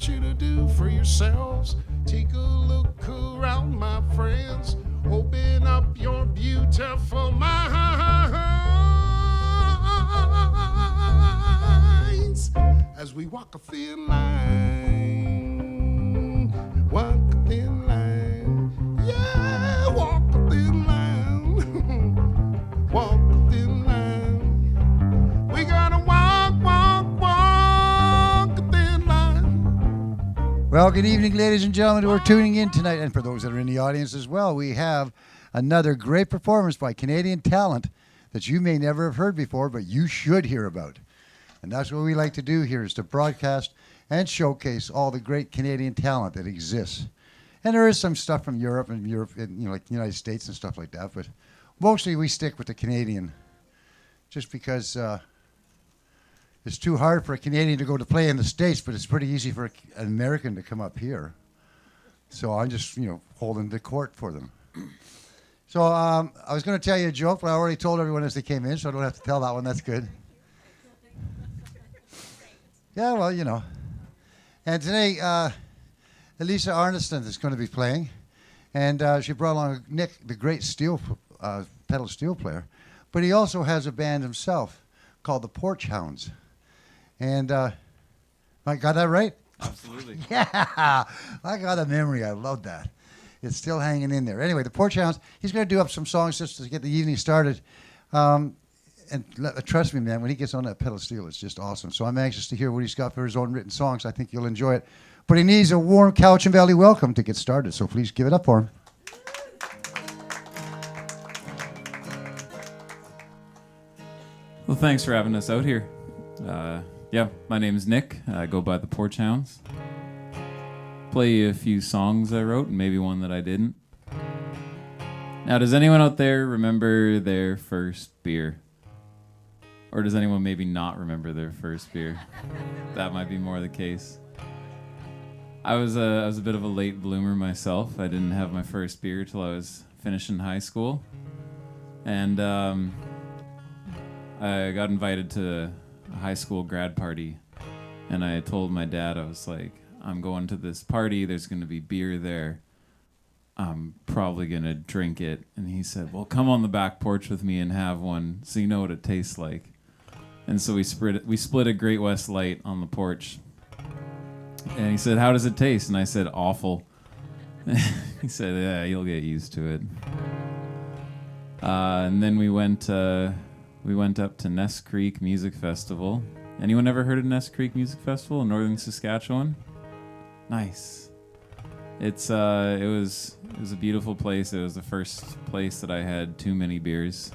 want you to do for yourselves. Take a look around, my friends. Open up your beautiful minds as we walk a thin line. Walk a thin line. Yeah, walk a thin line. Walk a thin line. We gotta walk a thin line. Well, good evening, ladies and gentlemen who are tuning in tonight. And for those that are in the audience as well, we have another great performance by Canadian talent that you may never have heard before, but you should hear about. And that's what we like to do here, is to broadcast and showcase all the great Canadian talent that exists. And there is some stuff from Europe and like the United States and stuff like that, but mostly we stick with the Canadian, just because it's too hard for a Canadian to go to play in the States, but it's pretty easy for an American to come up here. So I'm just, holding the court for them. So I was going to tell you a joke, but I already told everyone as they came in, so I don't have to tell that one. That's good. Yeah, well, And today, Alissa Arnason is going to be playing, and she brought along Nick, the great pedal steel player, but he also has a band himself called the Porch Hounds. And I got that right? Absolutely. Yeah, I got a memory. I love that. It's still hanging in there. Anyway, the Porch Hounds, he's going to do up some songs just to get the evening started. And trust me, man, when he gets on that pedal steel, it's just awesome. So I'm anxious to hear what he's got for his own written songs. I think you'll enjoy it. But he needs a warm Couch and Valley welcome to get started, so please give it up for him. Well, thanks for having us out here. My name's Nick. I go by the Porch Hounds. Play you a few songs I wrote, and maybe one that I didn't. Now, does anyone out there remember their first beer? Or does anyone maybe not remember their first beer? That might be more the case. I was a bit of a late bloomer myself. I didn't have my first beer till I was finishing high school. And I got invited to a high school grad party. And I told my dad, I was like, I'm going to this party. There's going to be beer there. I'm probably going to drink it. And he said, well, come on the back porch with me and have one so you know what it tastes like. And so we split a Great West Light on the porch. And he said, how does it taste? And I said, awful. He said, yeah, you'll get used to it. And then we went up to Ness Creek Music Festival. Anyone ever heard of Ness Creek Music Festival in northern Saskatchewan? Nice. It was a beautiful place. It was the first place that I had too many beers.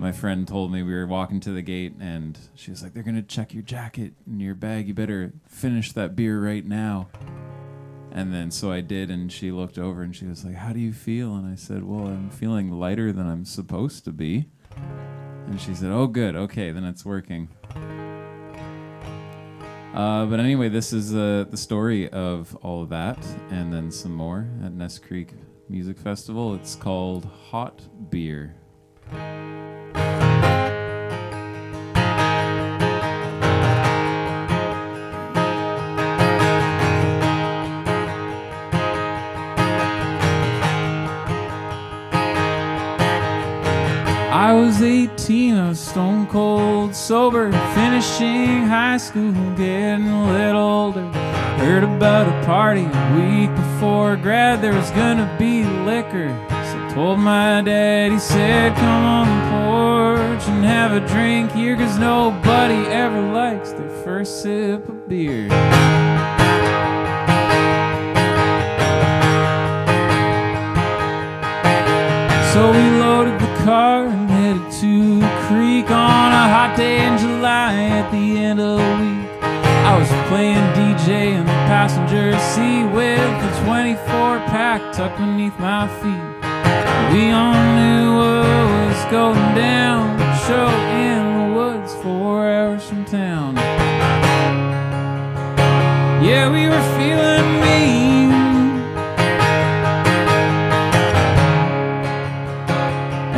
My friend told me, we were walking to the gate, and she was like, they're going to check your jacket and your bag. You better finish that beer right now. And then so I did, and she looked over, and she was like, how do you feel? And I said, well, I'm feeling lighter than I'm supposed to be. And she said, oh, good. Okay, then it's working. But anyway, this is the story of all of that, and then some more at Ness Creek Music Festival. It's called Hot Beer. I was 18, I was stone cold sober, finishing high school, getting a little older. Heard about a party a week before grad, there was gonna be liquor. So I told my dad, he said, come on the porch and have a drink here, 'cause nobody ever likes their first sip of beer. So we loaded the car and headed to the creek on a hot day in July at the end of the week. I was playing DJ in the passenger seat with a 24-pack tucked beneath my feet. We all knew what was going down, a show in the woods 4 hours from town. Yeah, we were feeling mean.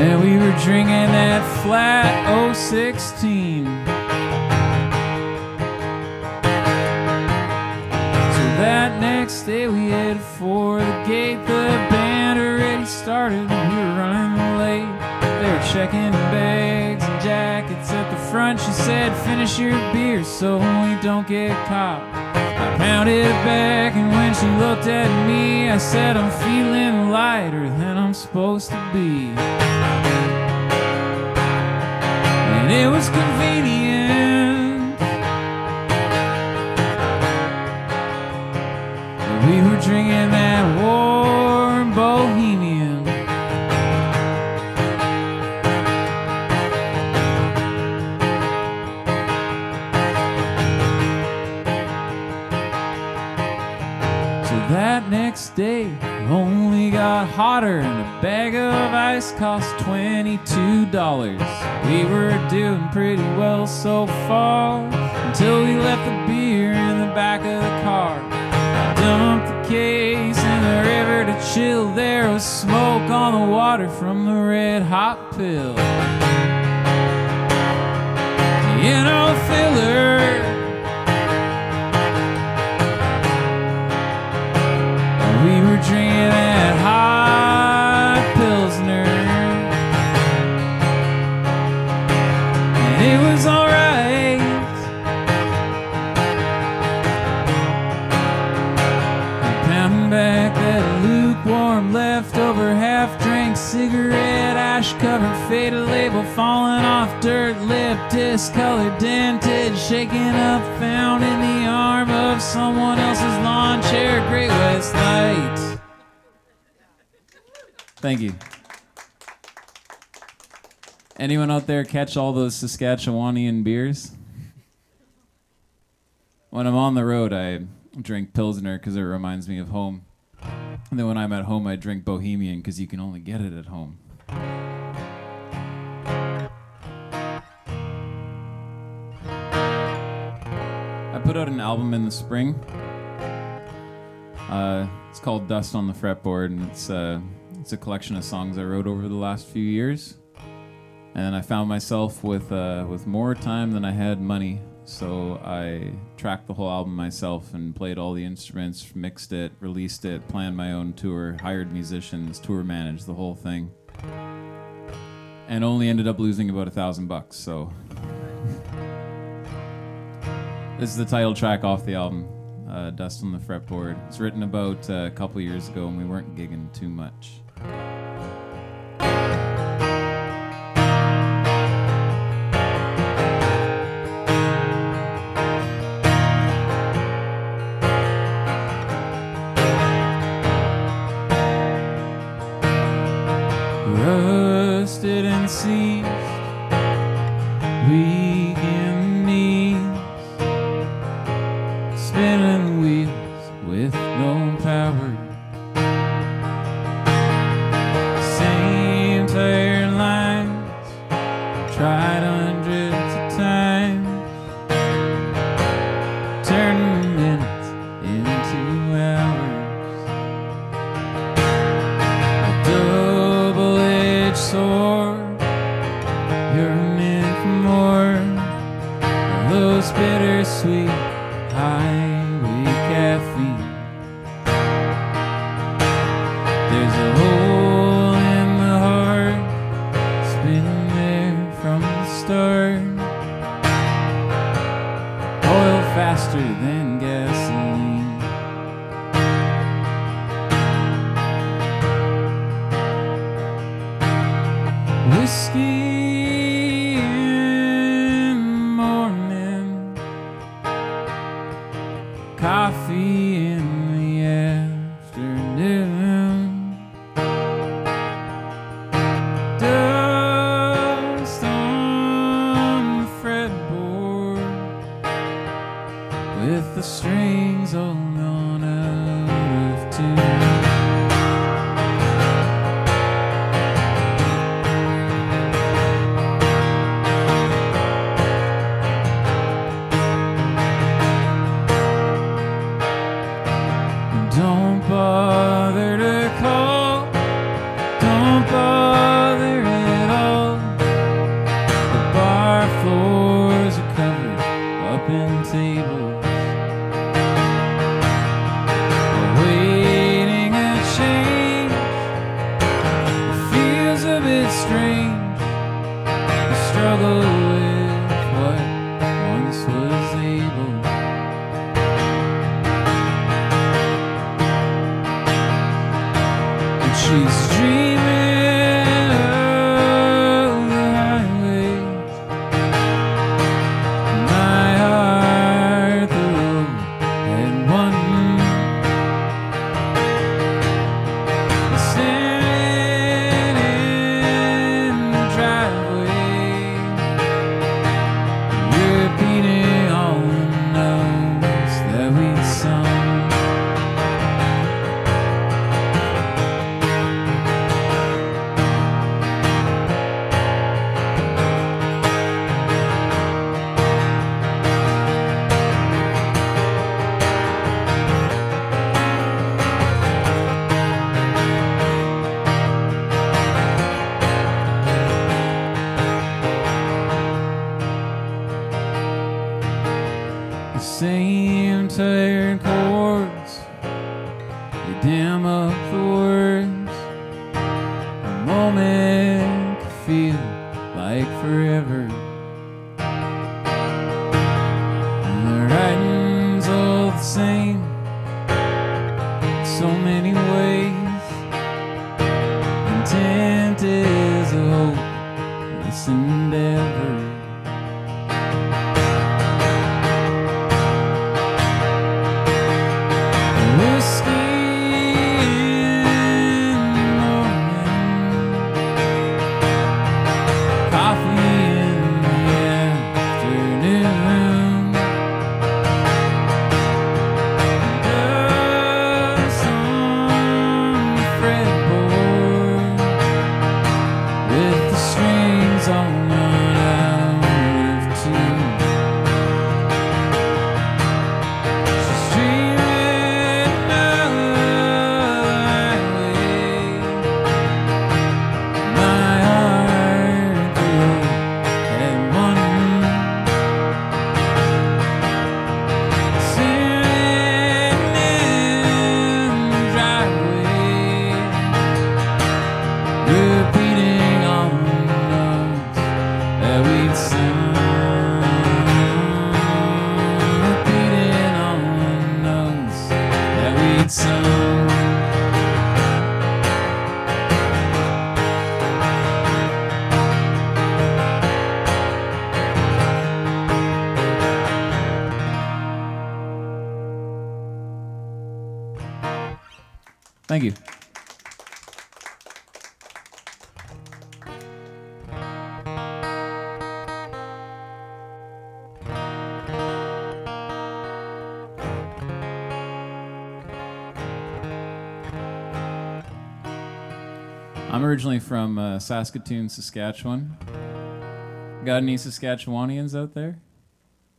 And we were drinking that flat 016. next day we headed for the gate. The band already started and we were running late. They were checking bags and jackets at the front. She said, finish your beer so we don't get caught. I pounded it back, and when she looked at me, I said, I'm feeling lighter than I'm supposed to be. And it was convenient that we were drinking that warm Bohemian. That next day only got hotter, and a bag of ice cost $22. We were doing pretty well so far until we left the beer in the back of the car. I dumped the case in the river to chill. There was smoke on the water from the red hot pill. You know, filler. We were drinking that hot Pilsner, and it was alright. Pounding back that lukewarm leftover half-drank cigarette, ash-covered faded label falling off dirt lip, discolored, dented, shaken up, found in the arm of someone else's lawn chair. Great West Light. Thank you. Anyone out there catch all those Saskatchewanian beers? When I'm on the road, I drink Pilsner because it reminds me of home. And then when I'm at home, I drink Bohemian because you can only get it at home. I put out an album in the spring. It's called Dust on the Fretboard, and it's a collection of songs I wrote over the last few years. And I found myself with more time than I had money, so I tracked the whole album myself and played all the instruments, mixed it, released it, planned my own tour, hired musicians, tour managed the whole thing, and only ended up losing about $1,000. So this is the title track off the album, Dust on the Fretboard. It's written about a couple years ago, and we weren't gigging too much. Rusted and seized, weak in the knees, spinning wheels with no power. Same tired lines, tried hundreds of times, turning minutes into hours. Double-edged sword, you're meant for more. Those bittersweet highway caffeine. There's a hole in the heart, spinning there from the start. Oil faster than gasoline. Whiskey in the morning, coffee in the afternoon, dust on the fretboard with the strings all gone out of tune. Don't bother to call, don't bother at all. The bar floors are covered up in tables. The The same tired chords, they dim up the words. A moment could feel like forever. And the writing's all the same in so many ways. Intent is a hope, this endeavor. Thank you. I'm originally from Saskatoon, Saskatchewan. Got any Saskatchewanians out there?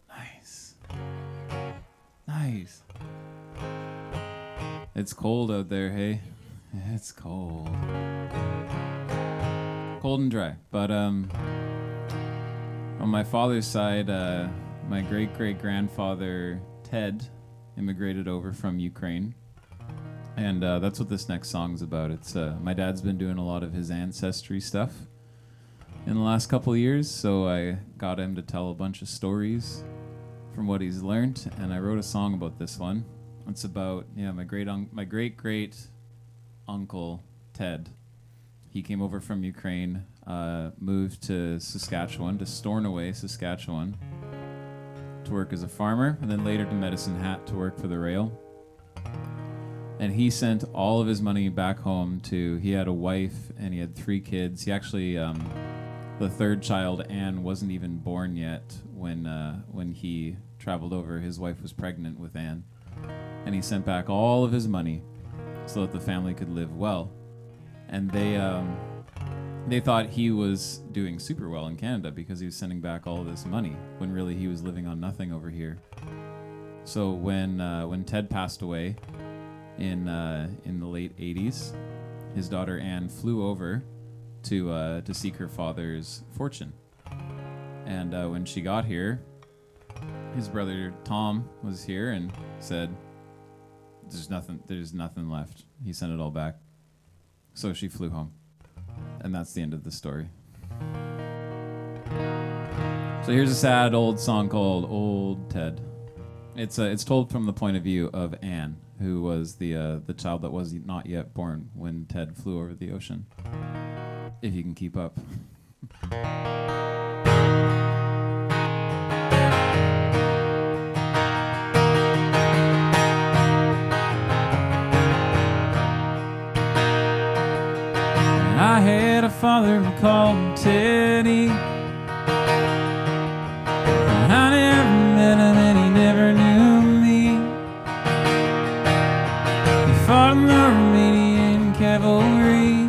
Nice. Nice. It's cold out there, hey? It's cold. Cold and dry. But on my father's side, my great-great-grandfather, Ted, immigrated over from Ukraine. And that's what this next song's about. It's my dad's been doing a lot of his ancestry stuff in the last couple of years, so I got him to tell a bunch of stories from what he's learned, and I wrote a song about this one. It's about my great uncle Ted. He came over from Ukraine, moved to Saskatchewan, to Stornoway, Saskatchewan, to work as a farmer, and then later to Medicine Hat to work for the rail. And he sent all of his money back home he had a wife and he had 3 kids. He actually, the third child, Anne, wasn't even born yet when he traveled over. His wife was pregnant with Anne. And he sent back all of his money so that the family could live well. And they thought he was doing super well in Canada because he was sending back all of this money when really he was living on nothing over here. So when Ted passed away in the late 80s, his daughter Anne flew over to seek her father's fortune. And when she got here, his brother Tom was here and said, There's nothing left. He sent it all back. So she flew home. And that's the end of the story. So here's a sad old song called Old Ted. It's told from the point of view of Anne, who was the child that was not yet born when Ted flew over the ocean. If you can keep up. I had a father who called him Tedy. I never met him and he never knew me. He fought in the Romanian cavalry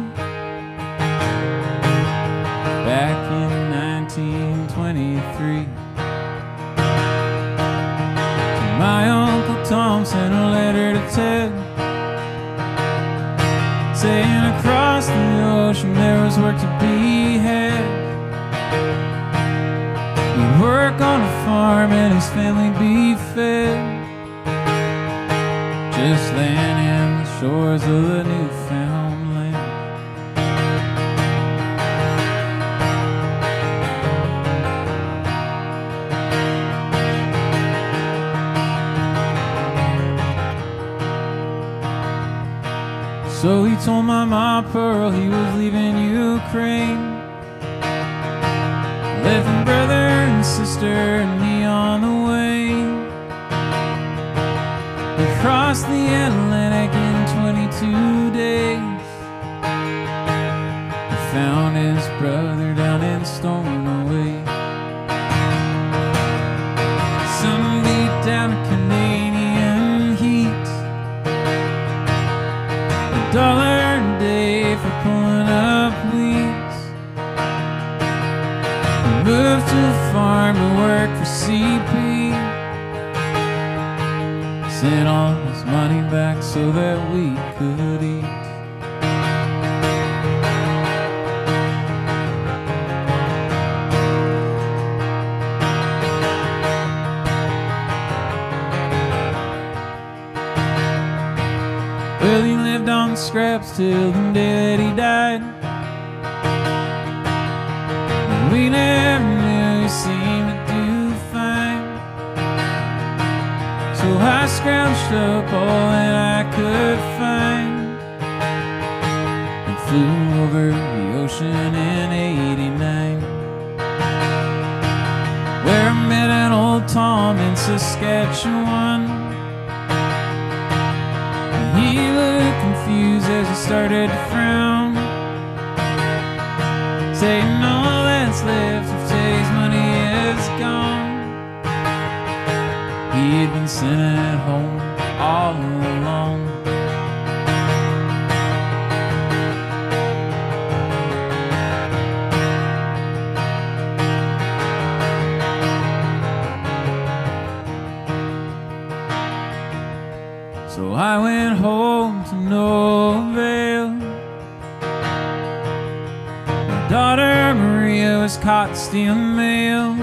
back in 1923. My Uncle Tom sent a letter to Ted, saying across the ocean there was work to be had. We were work on a farm and his family be fed. Just laying in the shores of the Newfoundland. So he told my Ma Pearl he was leaving Ukraine, left brother and sister and me on the way. He crossed the Atlantic in 22 days. He found his brother down in Stornoway. Sun beat down to Canadian heat. $1 a day for pulling up weeds. He moved to a farm to work for CP. Sent all his money back so that we could eat. Well, he lived on scraps till the day that he died. We never knew he seemed to do fine. So I scrounged up all that I could find and flew over the ocean in '89, where I met an old Tom in Saskatchewan. He looked confused as he started to frown, saying all that's left of Tedy's money is gone. He had been sent at home all along. So I went home to no avail. My daughter Maria was caught stealing mail.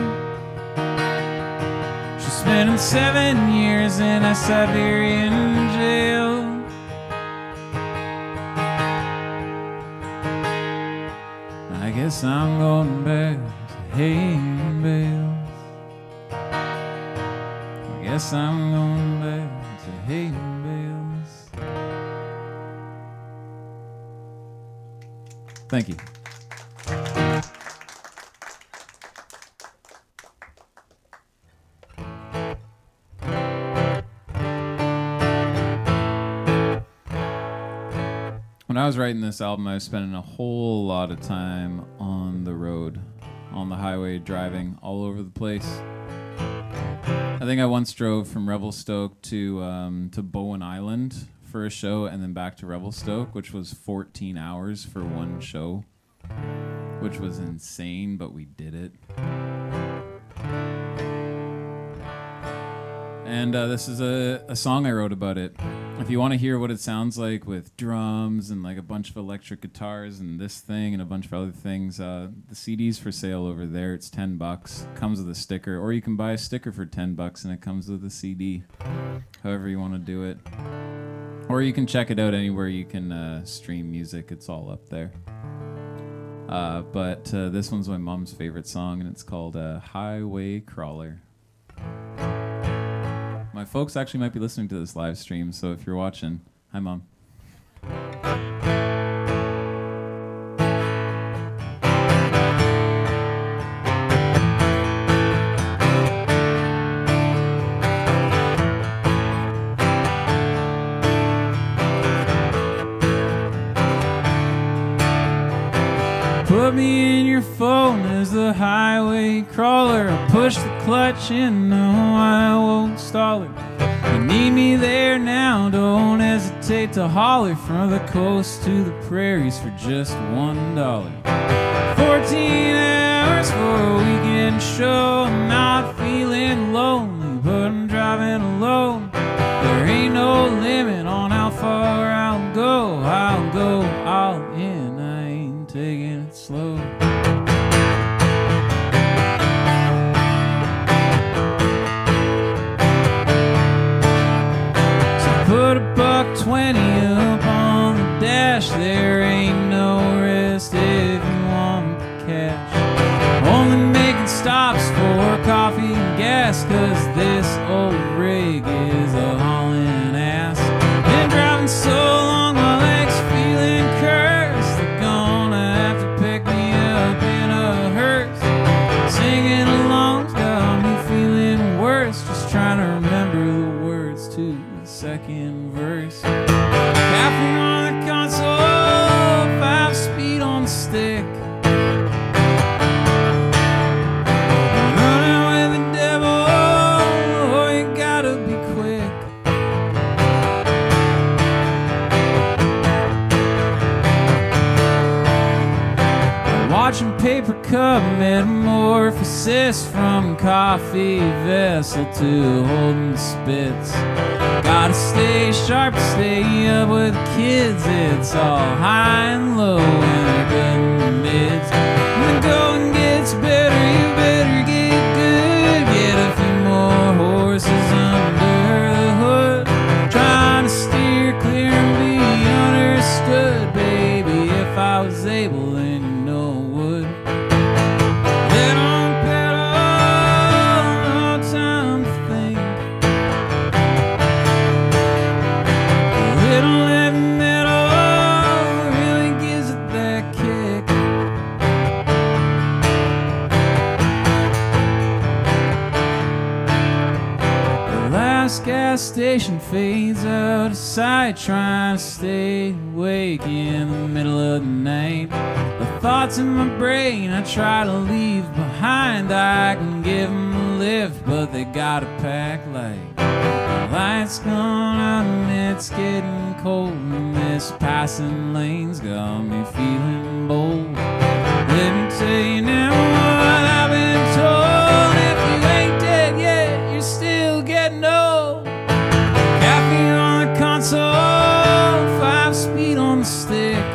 She's spending 7 years in a Siberian jail. I guess I'm going back to haying bales. I guess I'm going back to haying bales. Thank you. When I was writing this album, I was spending a whole lot of time on the road, on the highway, driving all over the place. I think I once drove from Revelstoke to Bowen Island for a show and then back to Revelstoke, which was 14 hours for one show, which was insane, but we did it. And this is a song I wrote about it. If you want to hear what it sounds like with drums and like a bunch of electric guitars and this thing and a bunch of other things, the CD's for sale over there. It's $10. Comes with a sticker, or you can buy a sticker for $10 and it comes with a CD. However you want to do it. Or you can check it out anywhere you can stream music. It's all up there. But this one's my mom's favorite song, and it's called Highway Crawler. My folks actually might be listening to this live stream, so if you're watching, hi, Mom. Put me in your phone as the highway crawler. I'll push the clutch and no, I won't stall her. You need me there now, don't hesitate to holler. From the coast to the prairies for just $1. 14 hours for a weekend show. I'm not feeling lonely, but I'm driving alone. There ain't no limit on how far I'll go. I'll go all in, I ain't taking it slow. a $1.20 up on the dash. There ain't no rest if you want cash. Only making stops for coffee and gas, 'cause this old rig is a hauling ass. Been driving so long, my legs feeling cursed. They're gonna have to pick me up in a hearse. Singing along's got me feeling worse, just trying to remember the words to the second verse. Caffeine on the console, 5-speed on the stick. Running with the devil, oh, you gotta be quick. Watching paper cup metamorphosis from coffee vessel to holding spits. Gotta stay sharp, stay up with the kids. It's all high and low and they're good in the mids. When the going gets better, you better get good. Get a few more horses under the hood. Trying to steer clear and be understood, baby. If I was able, then you know I would. Then on the pedal, no time to think. A little heavy metal really gives it that kick. The last gas station fades out of sight, trying to stay awake in the middle of the night. The thoughts in my brain I try to leave behind. I can give them a lift, but they gotta pack light. The lights gone out and it's getting cold, and this passing lane's got me feeling bold. Let me tell you now what I've been told. If you ain't dead yet, you're still getting old. Caffeine on the console, 5-speed on the stick.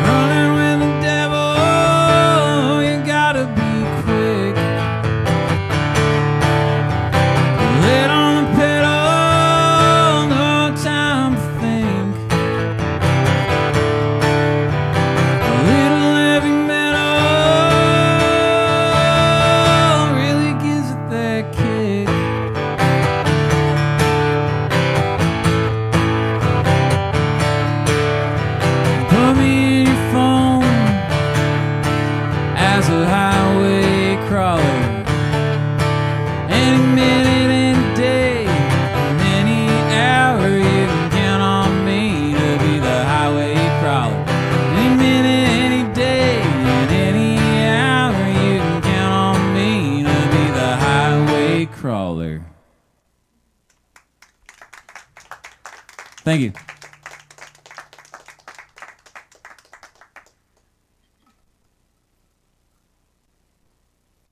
Running with the devil, you gotta be quick. Lid on the pedal, no time to think. A little heavy metal really gives it that kick. Put me in your phone as a highway crawler. Any minute, any day, and any hour, you can count on me to be the highway crawler. Any minute, any day, and any hour, you can count on me to be the highway crawler. Thank you.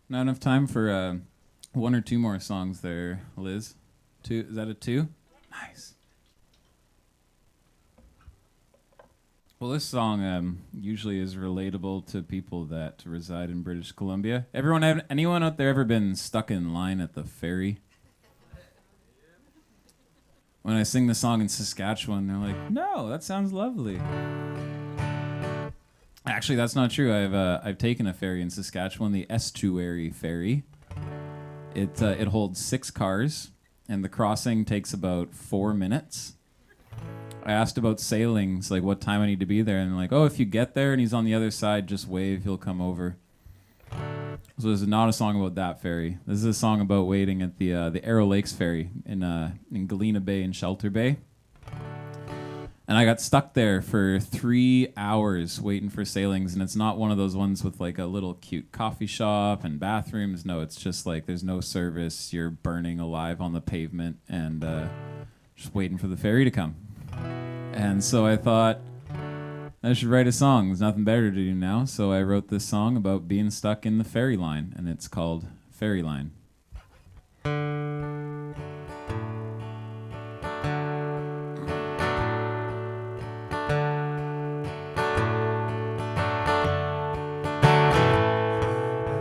Not enough time for one or two more songs there, Liz. Two? Is that a two? Nice. Well, this song usually is relatable to people that reside in British Columbia. Anyone out there ever been stuck in line at the ferry? When I sing the song in Saskatchewan, they're like, "No, that sounds lovely." Actually, that's not true. I've taken a ferry in Saskatchewan, the Estuary Ferry. It holds 6 cars, and the crossing takes about 4 minutes. I asked about sailings, like what time I need to be there, and they're like, "Oh, if you get there and he's on the other side, just wave, he'll come over." So this is not a song about that ferry. This is a song about waiting at the Arrow Lakes Ferry in Galena Bay and Shelter Bay. And I got stuck there for 3 hours waiting for sailings, and it's not one of those ones with like a little cute coffee shop and bathrooms. No, it's just like there's no service. You're burning alive on the pavement and just waiting for the ferry to come. And so I thought I should write a song. There's nothing better to do now, so I wrote this song about being stuck in the ferry line, and it's called Ferry Line.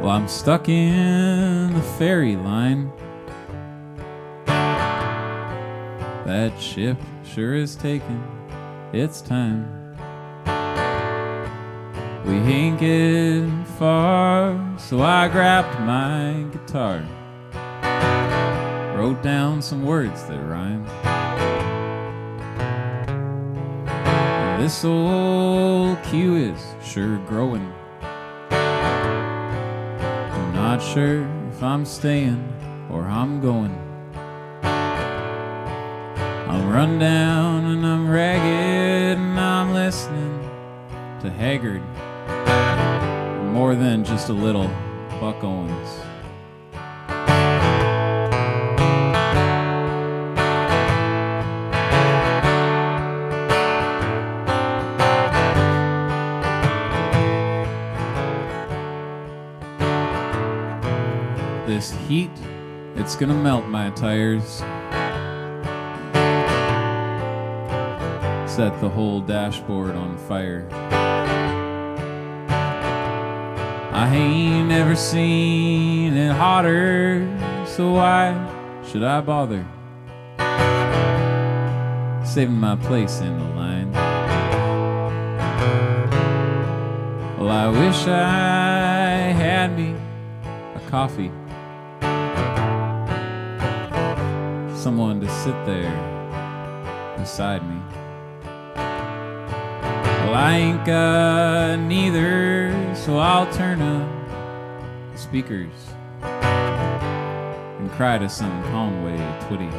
Well, I'm stuck in the ferry line. That ship sure is taking its time. We ain't getting far, so I grabbed my guitar, wrote down some words that rhyme. And this old queue is sure growing. I'm not sure if I'm staying or I'm going. I'm run down and I'm ragged and I'm listening to Haggard, more than just a little Buck Owens. This heat, it's gonna melt my tires. Set the whole dashboard on fire. I ain't never seen it hotter, so why should I bother saving my place in the line? Well, I wish I had me a coffee, someone to sit there beside me. Well, I ain't got neither, so I'll turn up the speakers and cry to some Conway Twitty.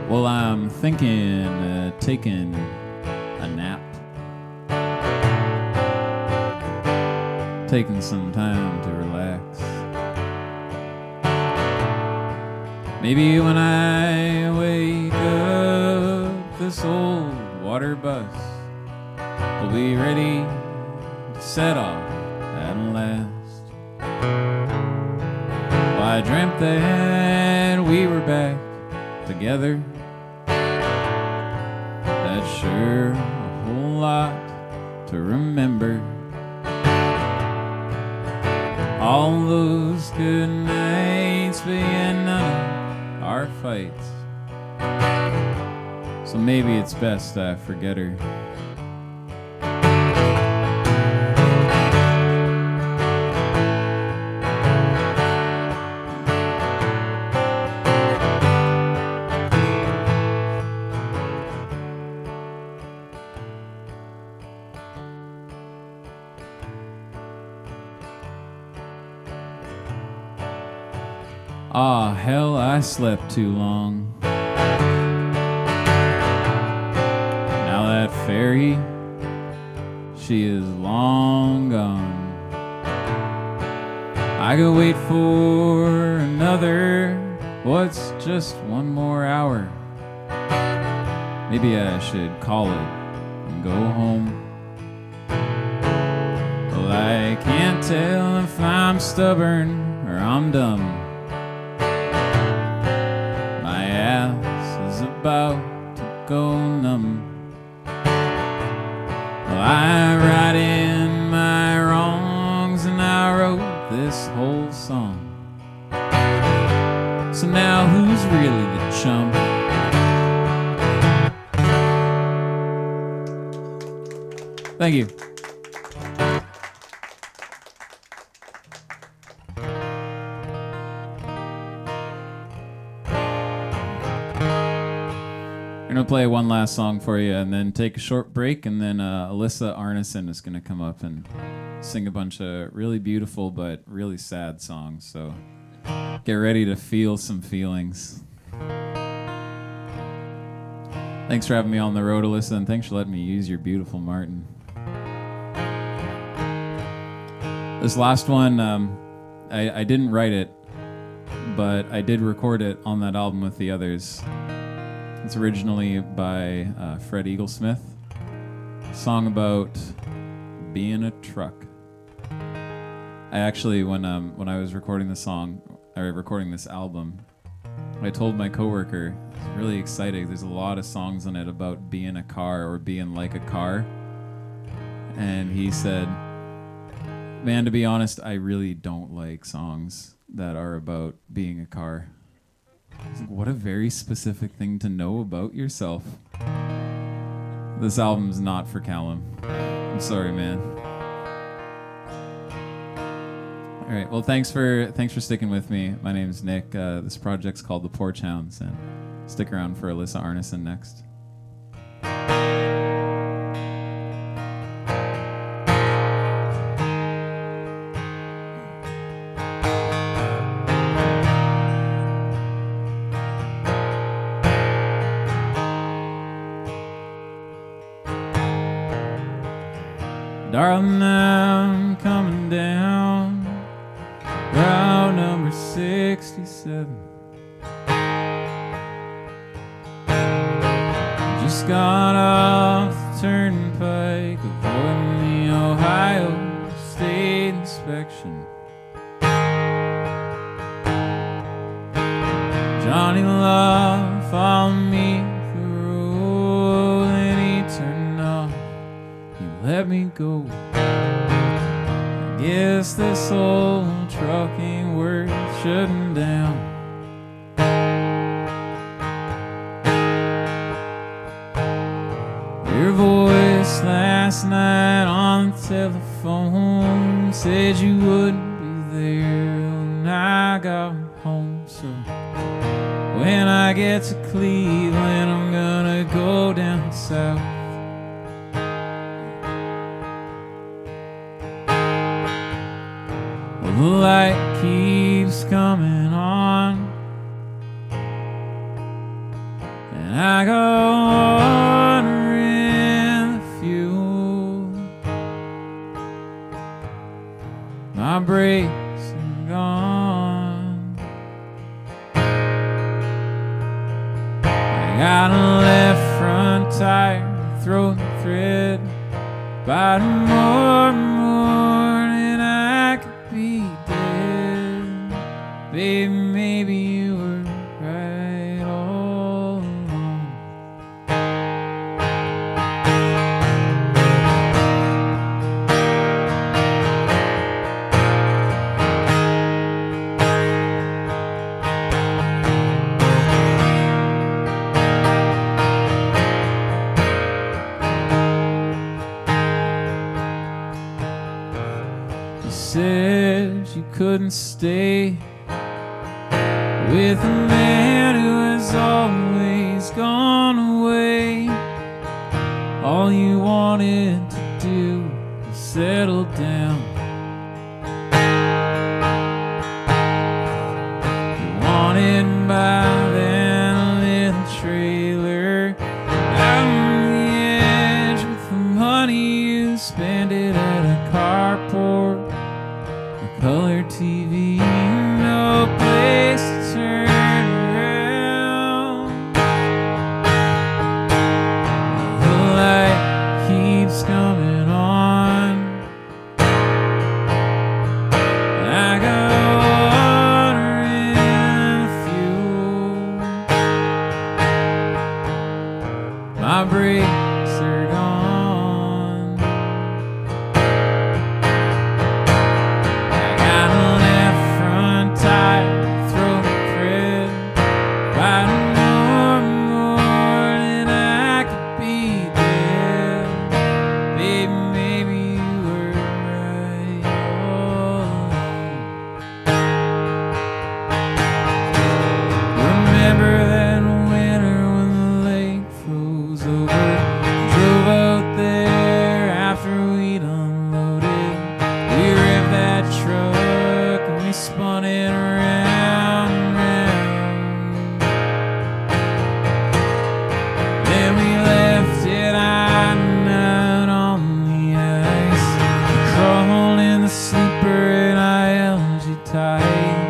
Well, I'm thinking taking a nap, taking some time to relax. Maybe when I wake up, this old water bus will be ready to set off at last. Well, I dreamt that we were back together. That's sure a whole lot to remember. All those good nights, but yet none of our fights. So maybe it's best I forget her. Ah, hell, I slept too long. Now that fairy, she is long gone. I could wait for another, what's just one more hour? Maybe I should call it and go home. Well, I can't tell if I'm stubborn or I'm dumb. About to go numb. Well, I write in my wrongs and I wrote this whole song. So now who's really the chump? Thank you. I'm going to play one last song for you and then take a short break, and then Alissa Arnason is going to come up and sing a bunch of really beautiful but really sad songs. So get ready to feel some feelings. Thanks for having me on the road, Alissa, and thanks for letting me use your beautiful Martin. This last one, I didn't write it, but I did record it on that album with the others. It's originally by Fred Eaglesmith. A song about being a truck. I actually, when I was recording the song, or recording this album, I told my coworker, it's really exciting. There's a lot of songs on it about being a car or being like a car. And he said, man, to be honest, I really don't like songs that are about being a car. I was like, what a very specific thing to know about yourself. This album's not for Callum. I'm sorry, man. All right. Well, thanks for sticking with me. My name's Nick. This project's called The Porch Hounds, and stick around for Alissa Arnason next. Darling, I'm coming down route number 67. Just got off the turnpike, avoiding the Ohio State inspection. Johnny Love followed me the road, and he turned off. He let me go. I guess this old truck ain't worth shutting down. Your voice last night on the telephone said you wouldn't be there when I got home. So when I get to Cleveland, I'm gonna go down south. The light keeps coming on, and I go wandering the fuel. My brakes are gone. I got a left front tire, throw the thread. By tomorrow morning I could be dead. Baby, maybe you were right all along. You said you couldn't stay with a man who has always gone away. All you wanted to do was settle down. You wanted by then a little trailer out on the edge with the money you spend it at a carport, a color TV, no place to turn around. The light keeps coming on, and I go wandering the fuel. My brakes are gone. I got a left front tire, throw the thread. By tomorrow morning I could be dead. Baby, maybe you were right all along. Remember that winter when the lake froze over? Drove out there after we'd unloaded. We revved that truck and we spun it around and round. Then we left it hiding out on the ice. We crawled in the sleeper and I held you tight.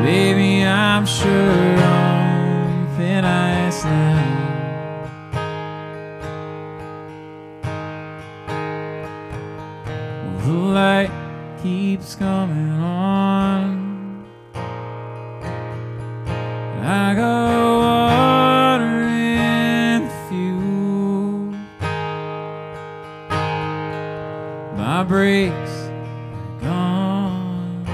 Baby, I'm sure on thin ice now. Well, the light keeps coming on, I got water and fuel. My brakes are gone.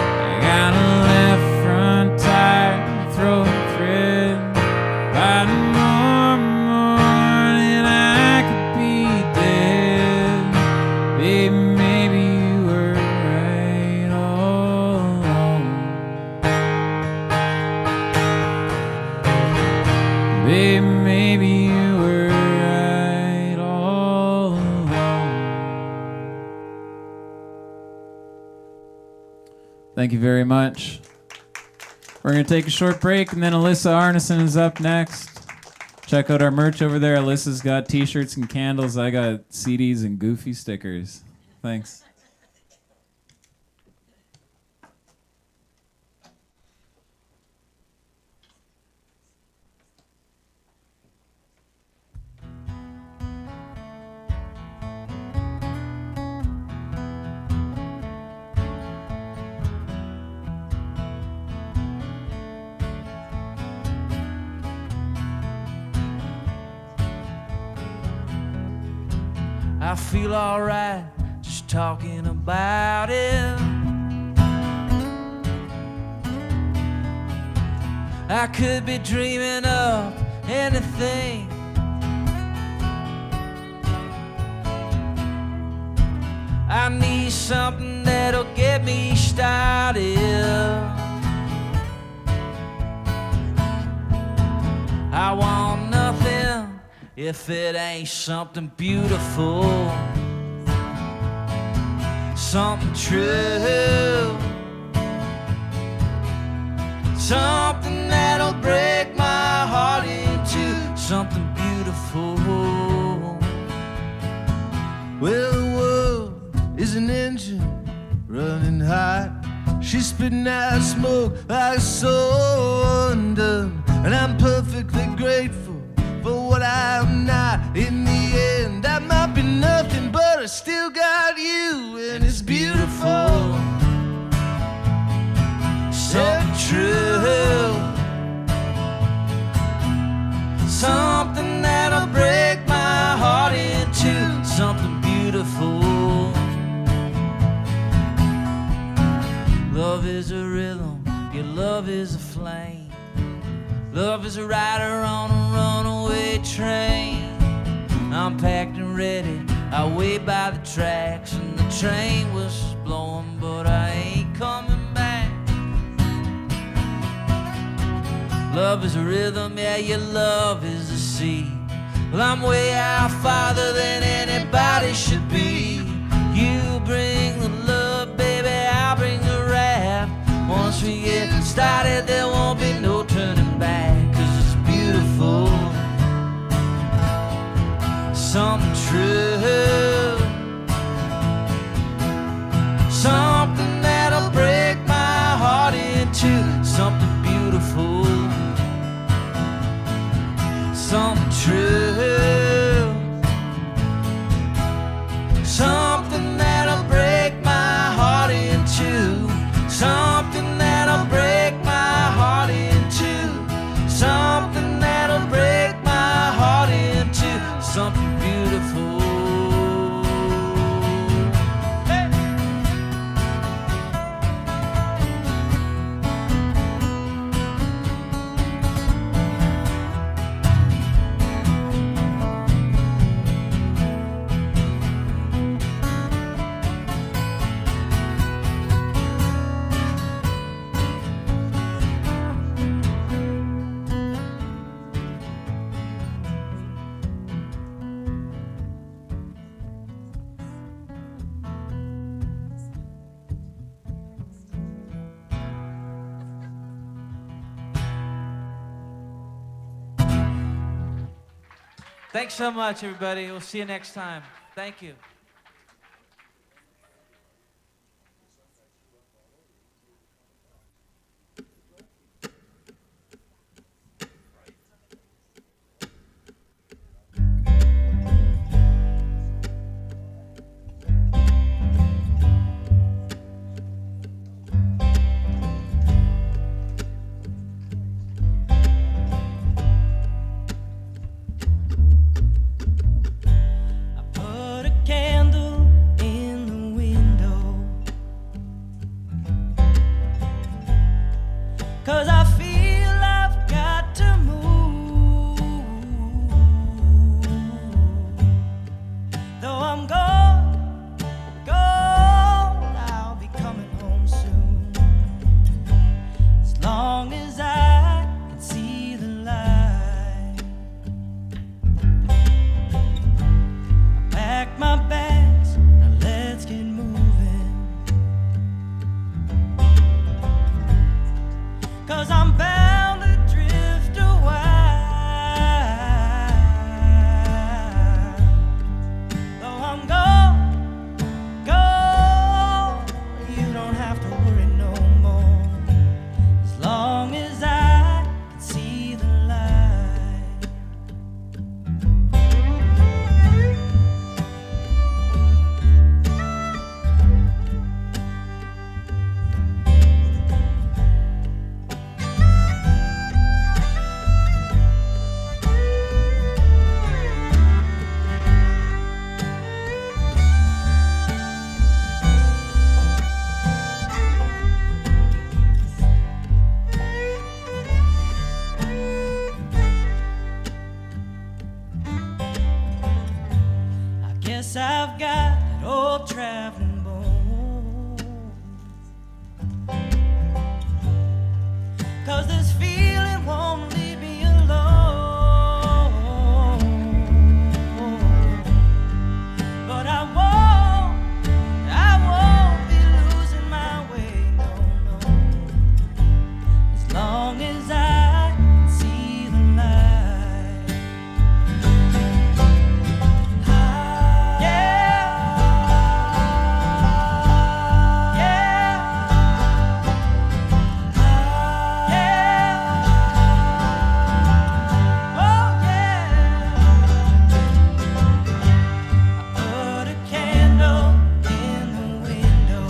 I got a left front tire, throw a thread. By tomorrow morning I could be dead. Baby, maybe you were right all along. Baby, maybe you were right all along. Thank you very much. We're going to take a short break, and then Alissa Arnason is up next. Check out our merch over there. Alyssa's got t-shirts and candles. I got CDs and goofy stickers. Thanks. I feel alright just talking about it. I could be dreaming of anything. I need something that'll get me started. I want nothing if it ain't something beautiful, something true, something that'll break my heart into something beautiful. Well, the world is an engine running hot. She's spitting out smoke like so undone, and I'm perfectly grateful for what I'm not. In the end, I might be nothing, but I still got you, and it's beautiful. So true. Something that'll break my heart into something beautiful. Love is a rhythm, your love is a flame. Love is a rider on a runaway train. I'm packed and ready, I wait by the tracks, and the train was blowing, but I ain't coming back. Love is a rhythm, yeah, your love is a sea. Well, I'm way out farther than anybody should be. You bring the love, baby, I'll bring the wrath. Once we get started, there won't be no turning back, 'cause it's beautiful, something true, something that'll break my heart into something beautiful, something true, something that'll break my heart into something that'll break my heart into something that'll break my heart into something beautiful. Hey. Thanks so much, everybody. We'll see you next time. Thank you. 'cause I feel I've got to move. Though I'm gone, I'll be coming home soon. As long as I can see the light. I pack my bags, now let's get moving. 'Cause I'm bound to drift a while. Though I'm gone, you don't have to worry no more. As long as I can see the light. I guess I've got that old traveling bone. 'Cause this feeling won't leave me alone. But I won't be losing my way, no, no. As long as I can see the light. Put a candle in the window,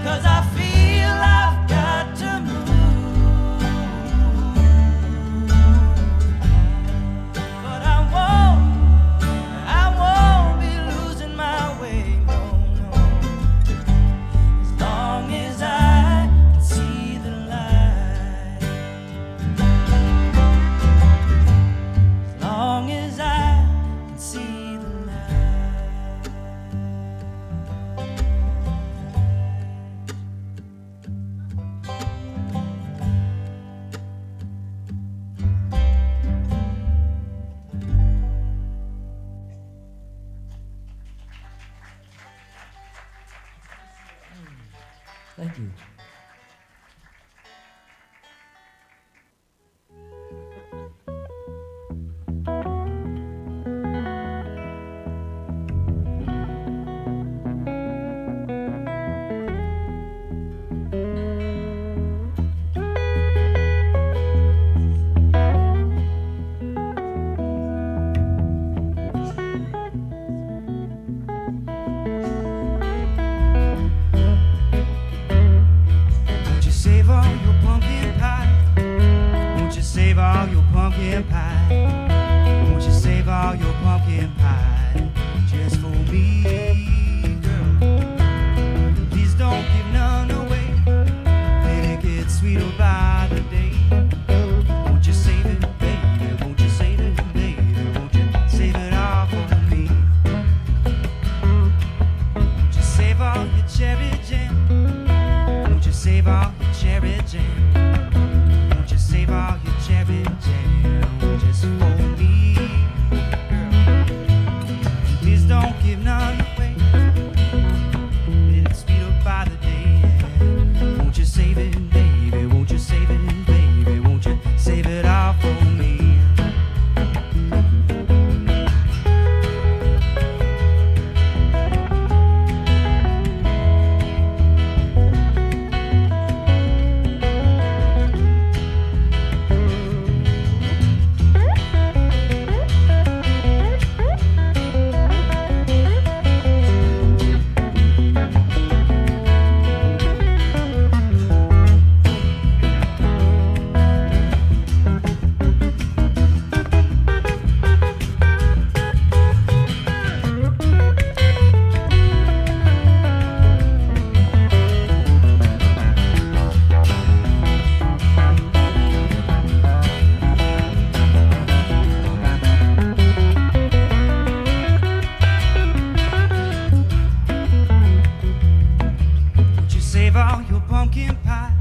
'cause I feel I've got to move. But I won't be losing my way, no, no. As long as I can see the light. As long as I can see the light. Thank you. Won't you save all your pumpkin pie? Won't you save all your pumpkin pie? Won't you save all your pumpkin pie just for me, girl? Please don't give none away. Let it get sweeter by the day. Won't you save it, baby? Won't you save it, baby? Won't you save it all for me? Won't you save all your cherry jam? Won't you save all your cherry jam? Won't you save all your cherry jam just for me, girl? Please don't give none away. Let it speed up by the day. Yeah. Won't you save it, baby? Won't you save it, baby? Won't you save it all for me? all your pumpkin pie?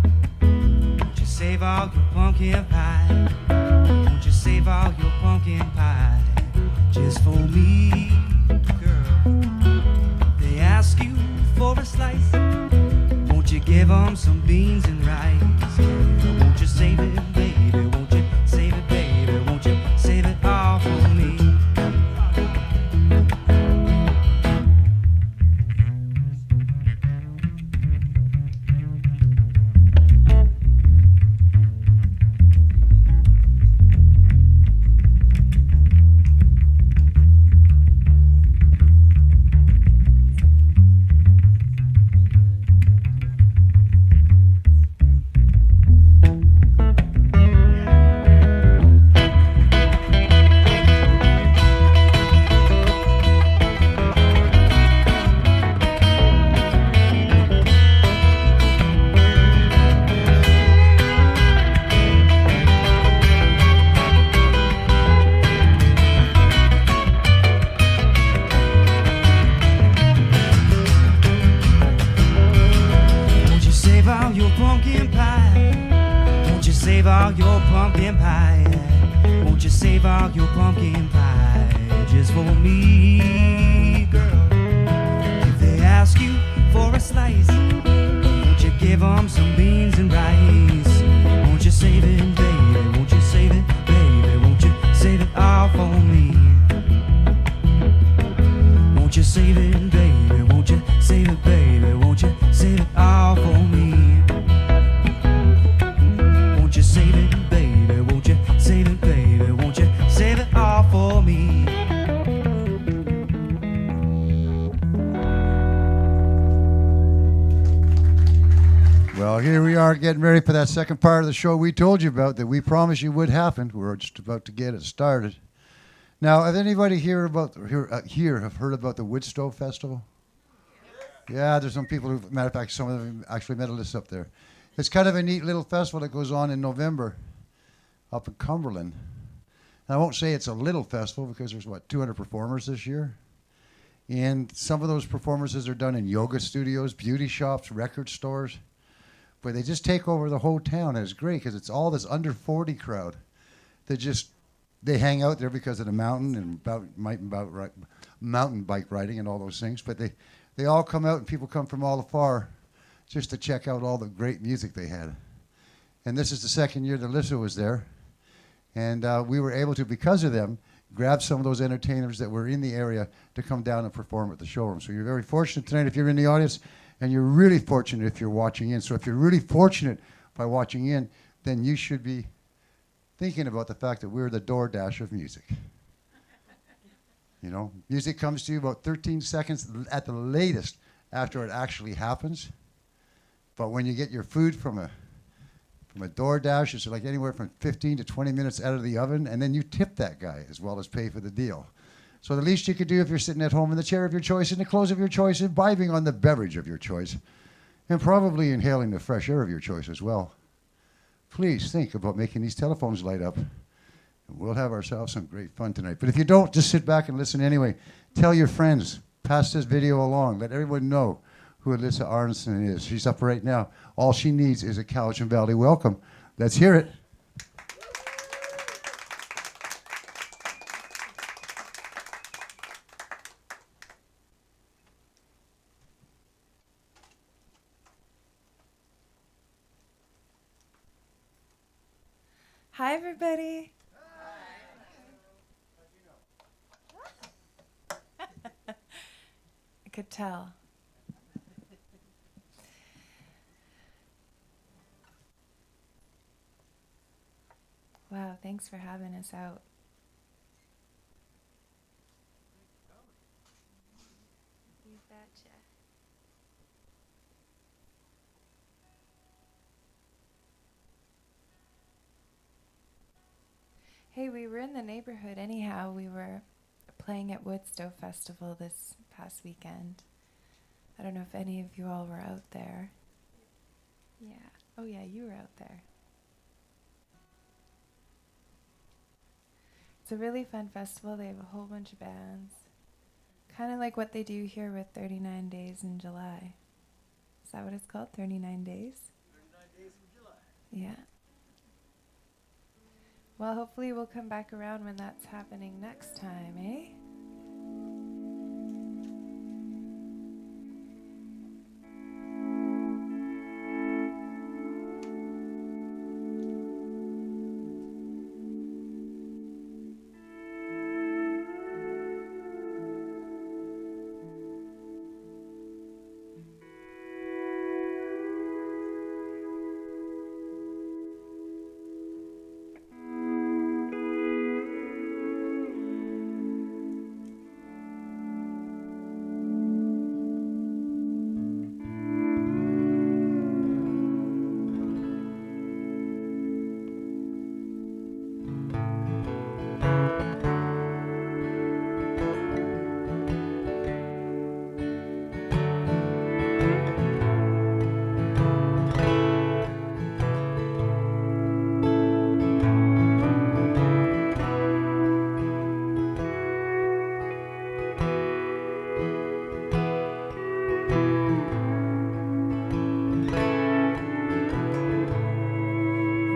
Won't you save all your pumpkin pie? Won't you save all your pumpkin pie just for me, girl? They ask you for a slice. Won't you give them some beans and rice? Yeah, won't you save it, baby? Won't you save it, baby? Won't you save it all for me? Save all your pumpkin pie. Won't you save all your pumpkin pie just for me, girl? If they ask you for a slice, won't you give them some beans and rice? Won't you save it, baby? Won't you save it, baby? Won't you save it all for me? Won't you save it, baby? Won't you save it, baby? Won't you save it all for me? Won't you save it, baby? Won't you save it, baby? Won't you save it all for me? Well, here we are getting ready for that second part of the show we told you about that we promised you would happen. We're just about to get it started. Now, have anybody here have heard about the Wood Stove Festival? Yeah, there's some people who, matter of fact, some of them actually met Alissa up there. It's kind of a neat little festival that goes on in November up in Cumberland. And I won't say it's a little festival because there's, 200 performers this year? And some of those performances are done in yoga studios, beauty shops, record stores. But they just take over the whole town, and it's great because it's all this under 40 crowd that they hang out there because of the mountain and mountain bike riding and all those things. But they all come out, and people come from all afar just to check out all the great music they had. And this is the second year that Alissa was there. And we were able to, because of them, grab some of those entertainers that were in the area to come down and perform at the showroom. So you're very fortunate tonight if you're in the audience, and you're really fortunate if you're watching in. So if you're really fortunate by watching in, then you should be thinking about the fact that we're the DoorDash of music. You know, music comes to you about 13 seconds at the latest after it actually happens. But when you get your food from a DoorDash, it's like anywhere from 15 to 20 minutes out of the oven, and then you tip that guy as well as pay for the deal. So the least you could do if you're sitting at home in the chair of your choice, in the clothes of your choice, imbibing on the beverage of your choice, and probably inhaling the fresh air of your choice as well. Please think about making these telephones light up. And we'll have ourselves some great fun tonight. But if you don't, just sit back and listen anyway. Tell your friends. Pass this video along. Let everyone know who Alissa Arnason is. She's up right now. All she needs is a Cowichan Valley welcome. Let's hear it. Hi, everybody. I could tell. Wow, thanks for having us out. You betcha. Hey, we were in the neighborhood anyhow. We were playing at Wood Stove Festival this past weekend. I don't know if any of you all were out there. Yeah. Oh yeah, you were out there. It's a really fun festival. They have a whole bunch of bands. Kind of like what they do here with 39 Days in July. that what it's called? 39 days? 39 days in July. Yeah. Well, hopefully we'll come back around when that's happening next time, eh?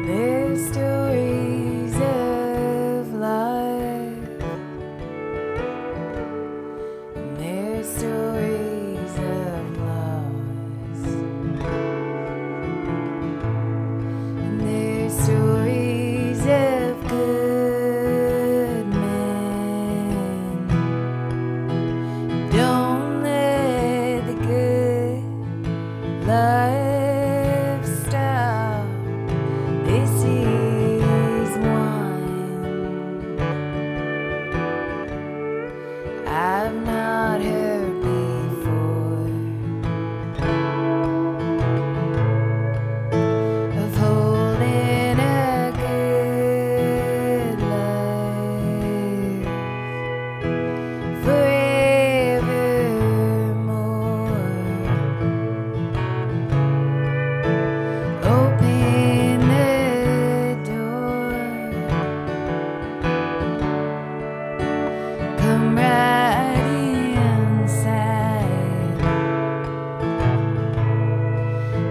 There's stories of life, and there's stories of loss, and there's stories of good men. Don't let the good life stop. This is one I've not heard before, of holding a good life forevermore. Open the door, come right inside.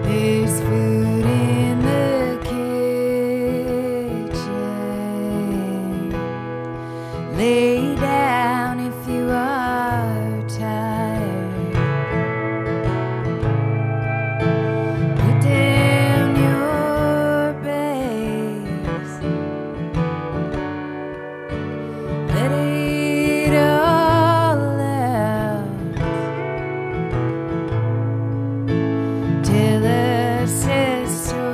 There's food in the kitchen. Lay down if you are tired. Put down your bags. Let it all out. Tell us a story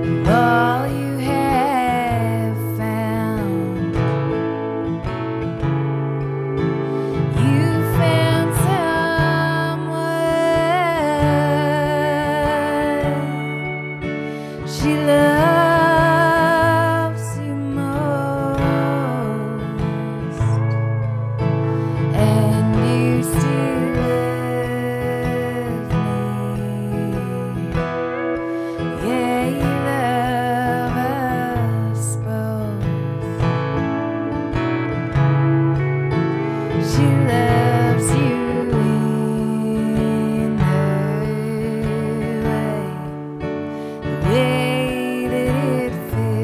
of all you have found. You found someone. She loves you most, and you still love me. Yeah, you love us both. She loves you in the way that it fills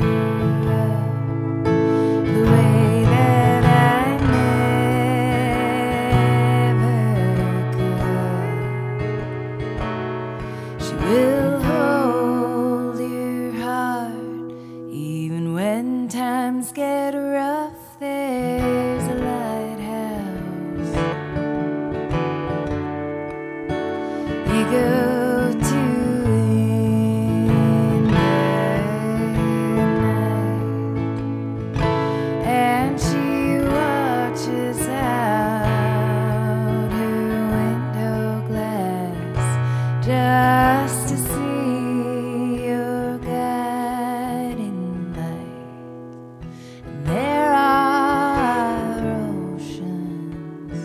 you up, the way that I never could. She will hold your heart even when times get rough. There's a lighthouse you go to in the night, and she watches out her window glass just to see your guiding light. And there are oceans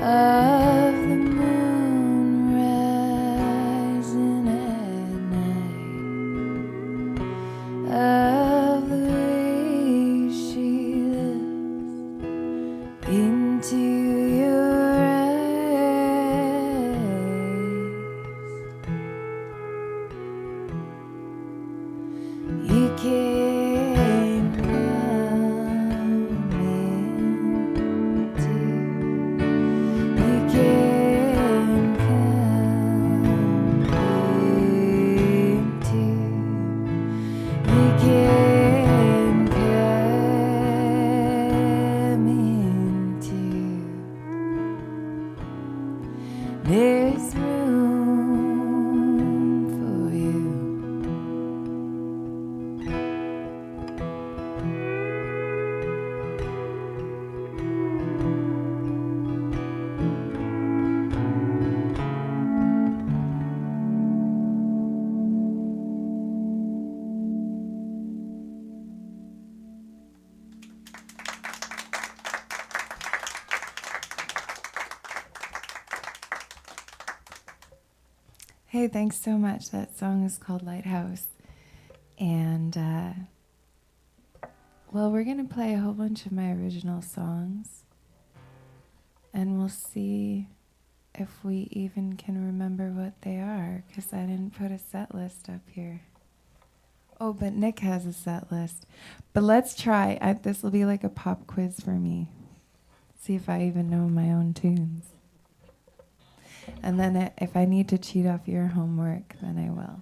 of the moon rising at night, of the way she looks into your eyes. You came coming to, you came coming to, you came coming to. There's room for you. Hey, thanks so much. That song is called Lighthouse. And, well, we're going to play a whole bunch of my original songs. And we'll see if we even can remember what they are, because I didn't put a set list up here. Oh, but Nick has a set list. But let's try. This will be like a pop quiz for me. See if I even know my own tunes. And then if I need to cheat off your homework, then I will.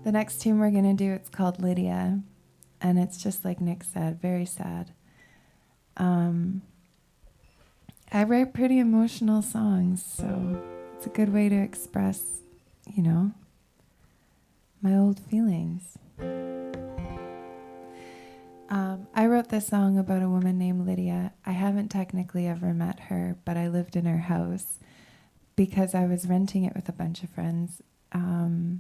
The next tune we're going to do, it's called Lydia. And it's just like Nick said, very sad. I write pretty emotional songs, so it's a good way to express, you know, my old feelings. I wrote this song about a woman named Lydia. I haven't technically ever met her, but I lived in her house because I was renting it with a bunch of friends. And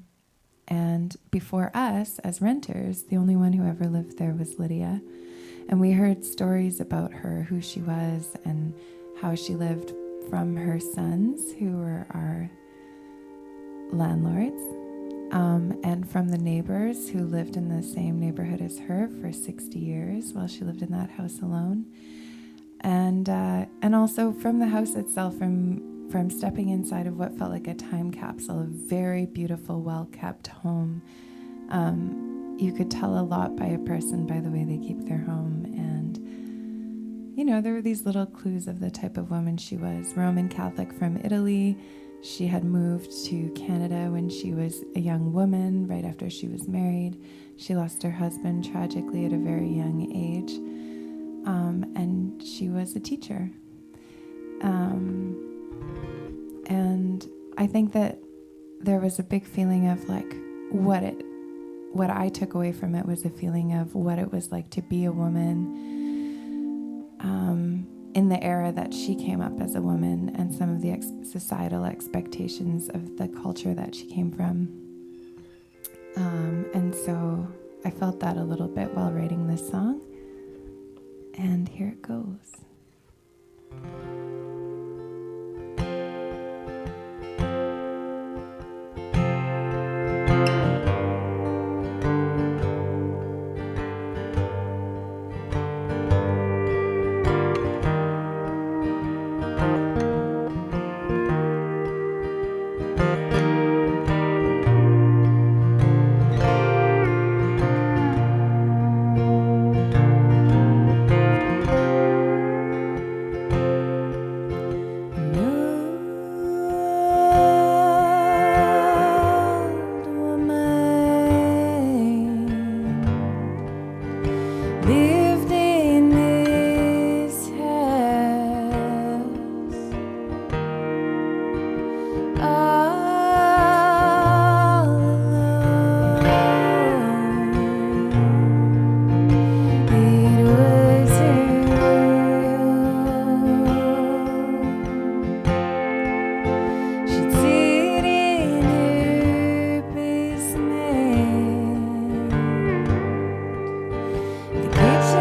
before us, as renters, the only one who ever lived there was Lydia. And we heard stories about her, who she was, and how she lived from her sons, who were our landlords. And from the neighbors who lived in the same neighborhood as her for 60 years while she lived in that house alone. And also from the house itself, from stepping inside of what felt like a time capsule, a very beautiful, well-kept home. You could tell a lot by a person by the way they keep their home. And, you know, there were these little clues of the type of woman she was. Roman Catholic from Italy. She had moved to Canada when she was a young woman, right after she was married. She lost her husband tragically at a very young age. And she was a teacher. And I think that there was a big feeling of like what I took away from it was a feeling of what it was like to be a woman in the era that she came up as a woman, and some of the societal expectations of the culture that she came from. And so I felt that a little bit while writing this song. And here it goes. Kitchen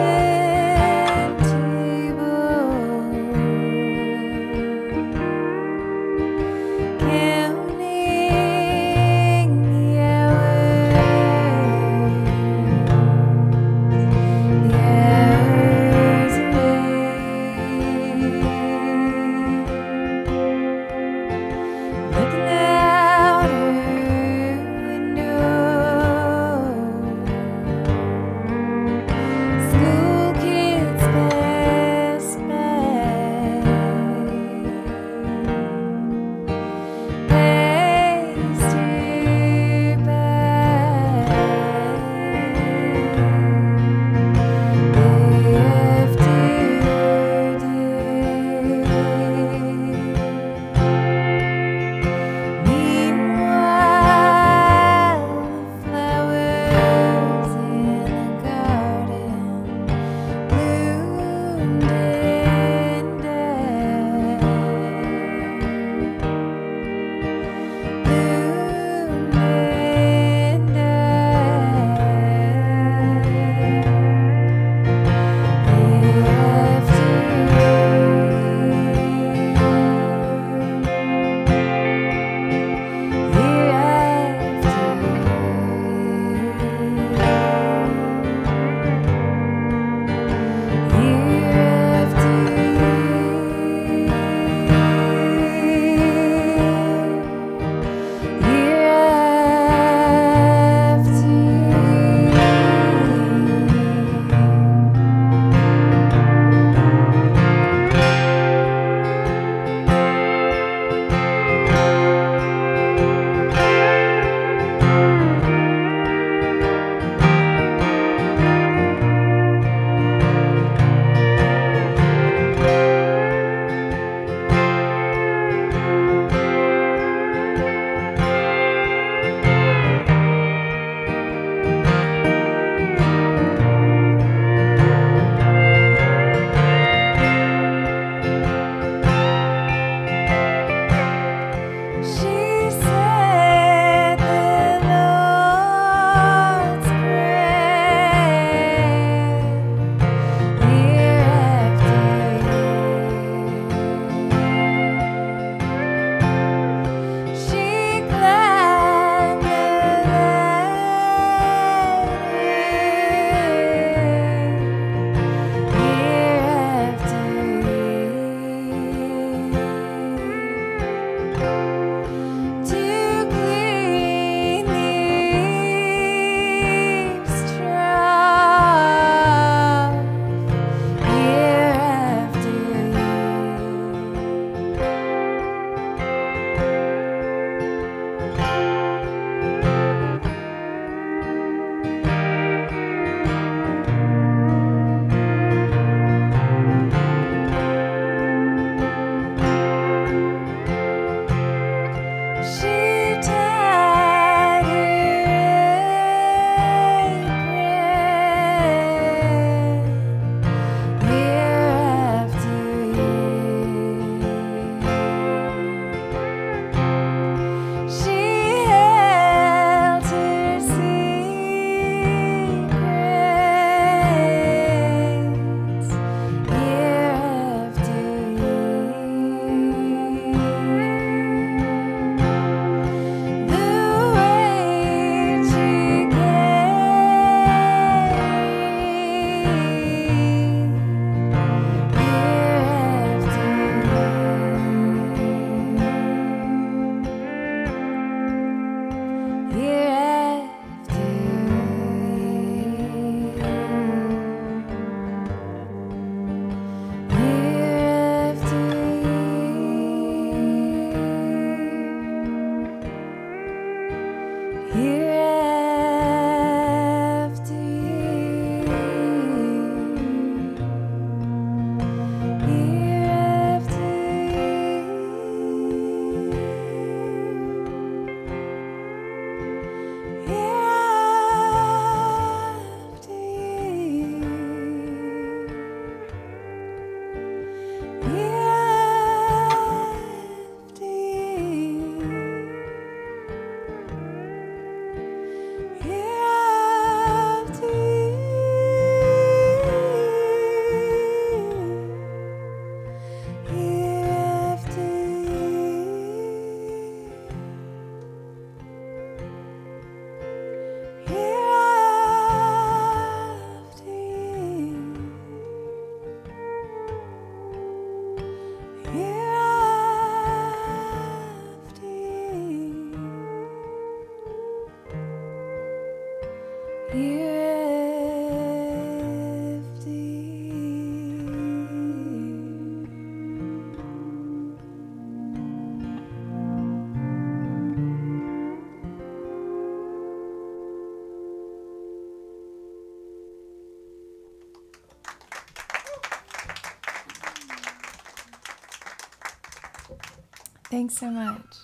Thanks so much.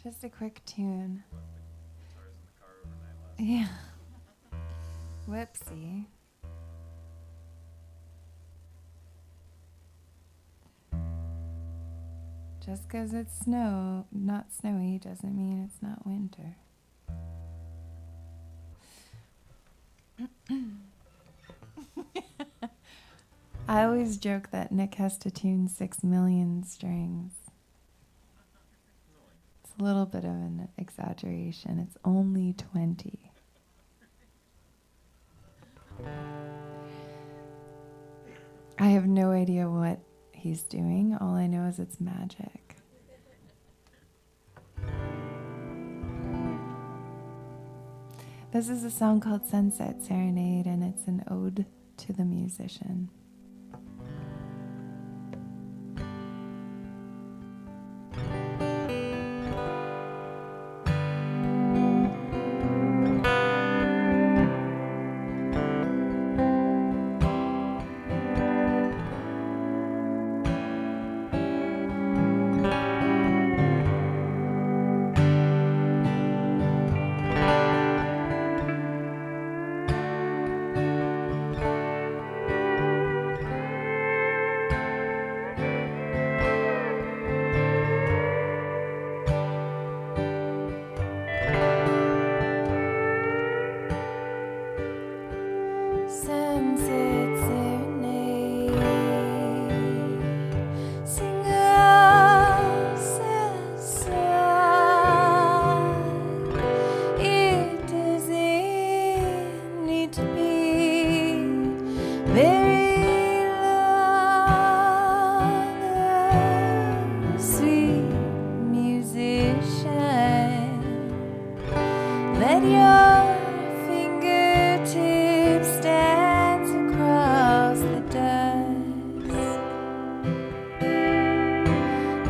Just a quick tune. Yeah. Whoopsie. Just 'cause it's not snowy, doesn't mean it's not winter. I always joke that Nick has to tune 6 million strings. It's a little bit of an exaggeration. It's only 20. I have no idea what he's doing. All I know is it's magic. This is a song called Sunset Serenade, and it's an ode to the musician. Sunset serenade, sing a sad song. It doesn't need to be very long. Sweet musician, let your fingertips dance across the dust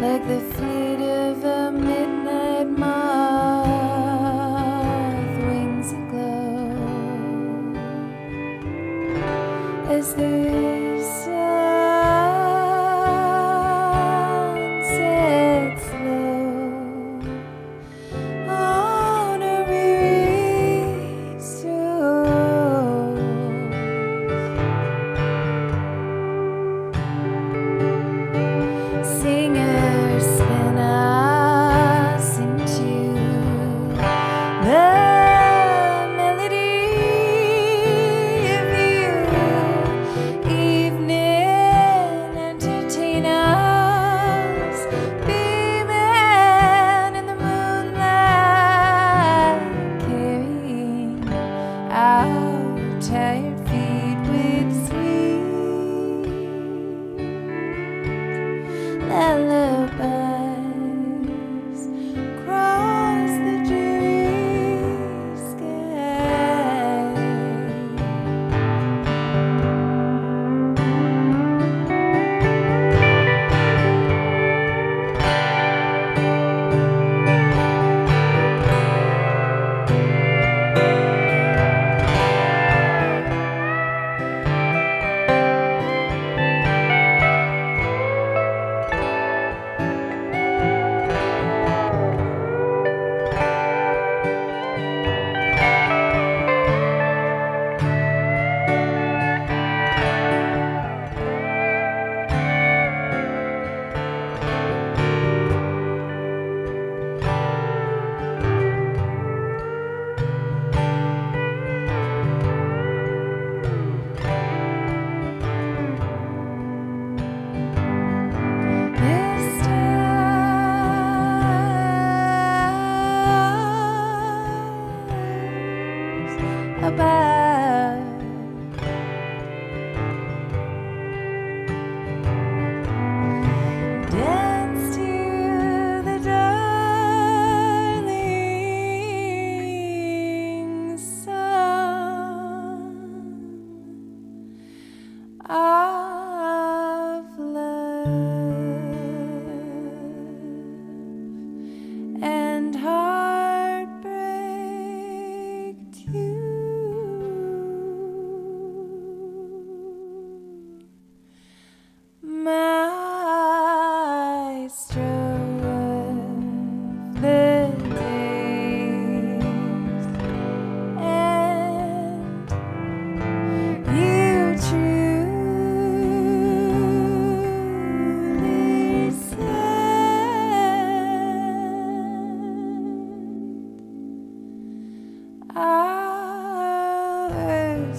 like the flit of a midnight moth, wings aglow as the sun sets low on a weary soul. Singers spin us into the melody of you. Evening entertainers beaming in the moonlight, carrying our tired feet with sweet lullabies across the dreary sky. Above, dance to the darling song of Hours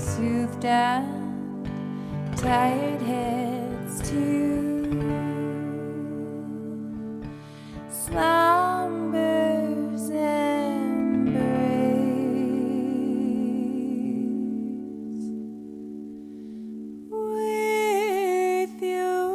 soothed down, tired heads too. Slumbers embrace with your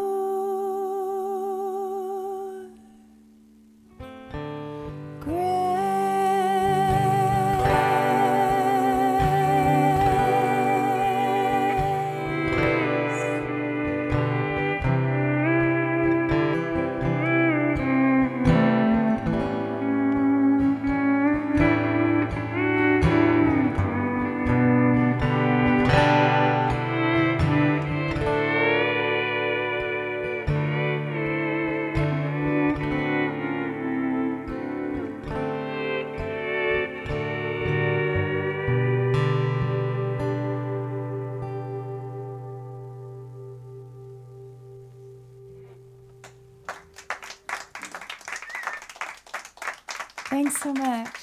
Thanks so much.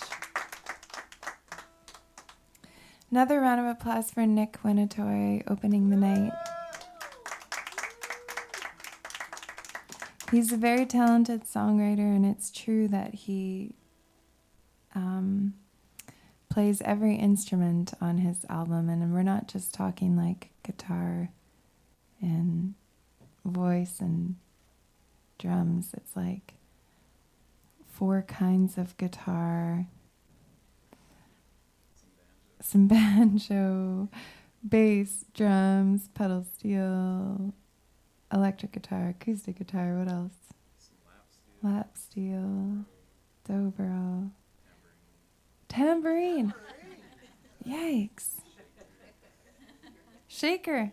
Another round of applause for Nick Winatory opening the night. He's a very talented songwriter, and it's true that he plays every instrument on his album, and we're not just talking like guitar and voice and drums. It's like 4 kinds of guitar, some banjo, bass, drums, pedal steel, electric guitar, acoustic guitar, what else? Lap steel, dobro, tambourine. Yikes. Shaker.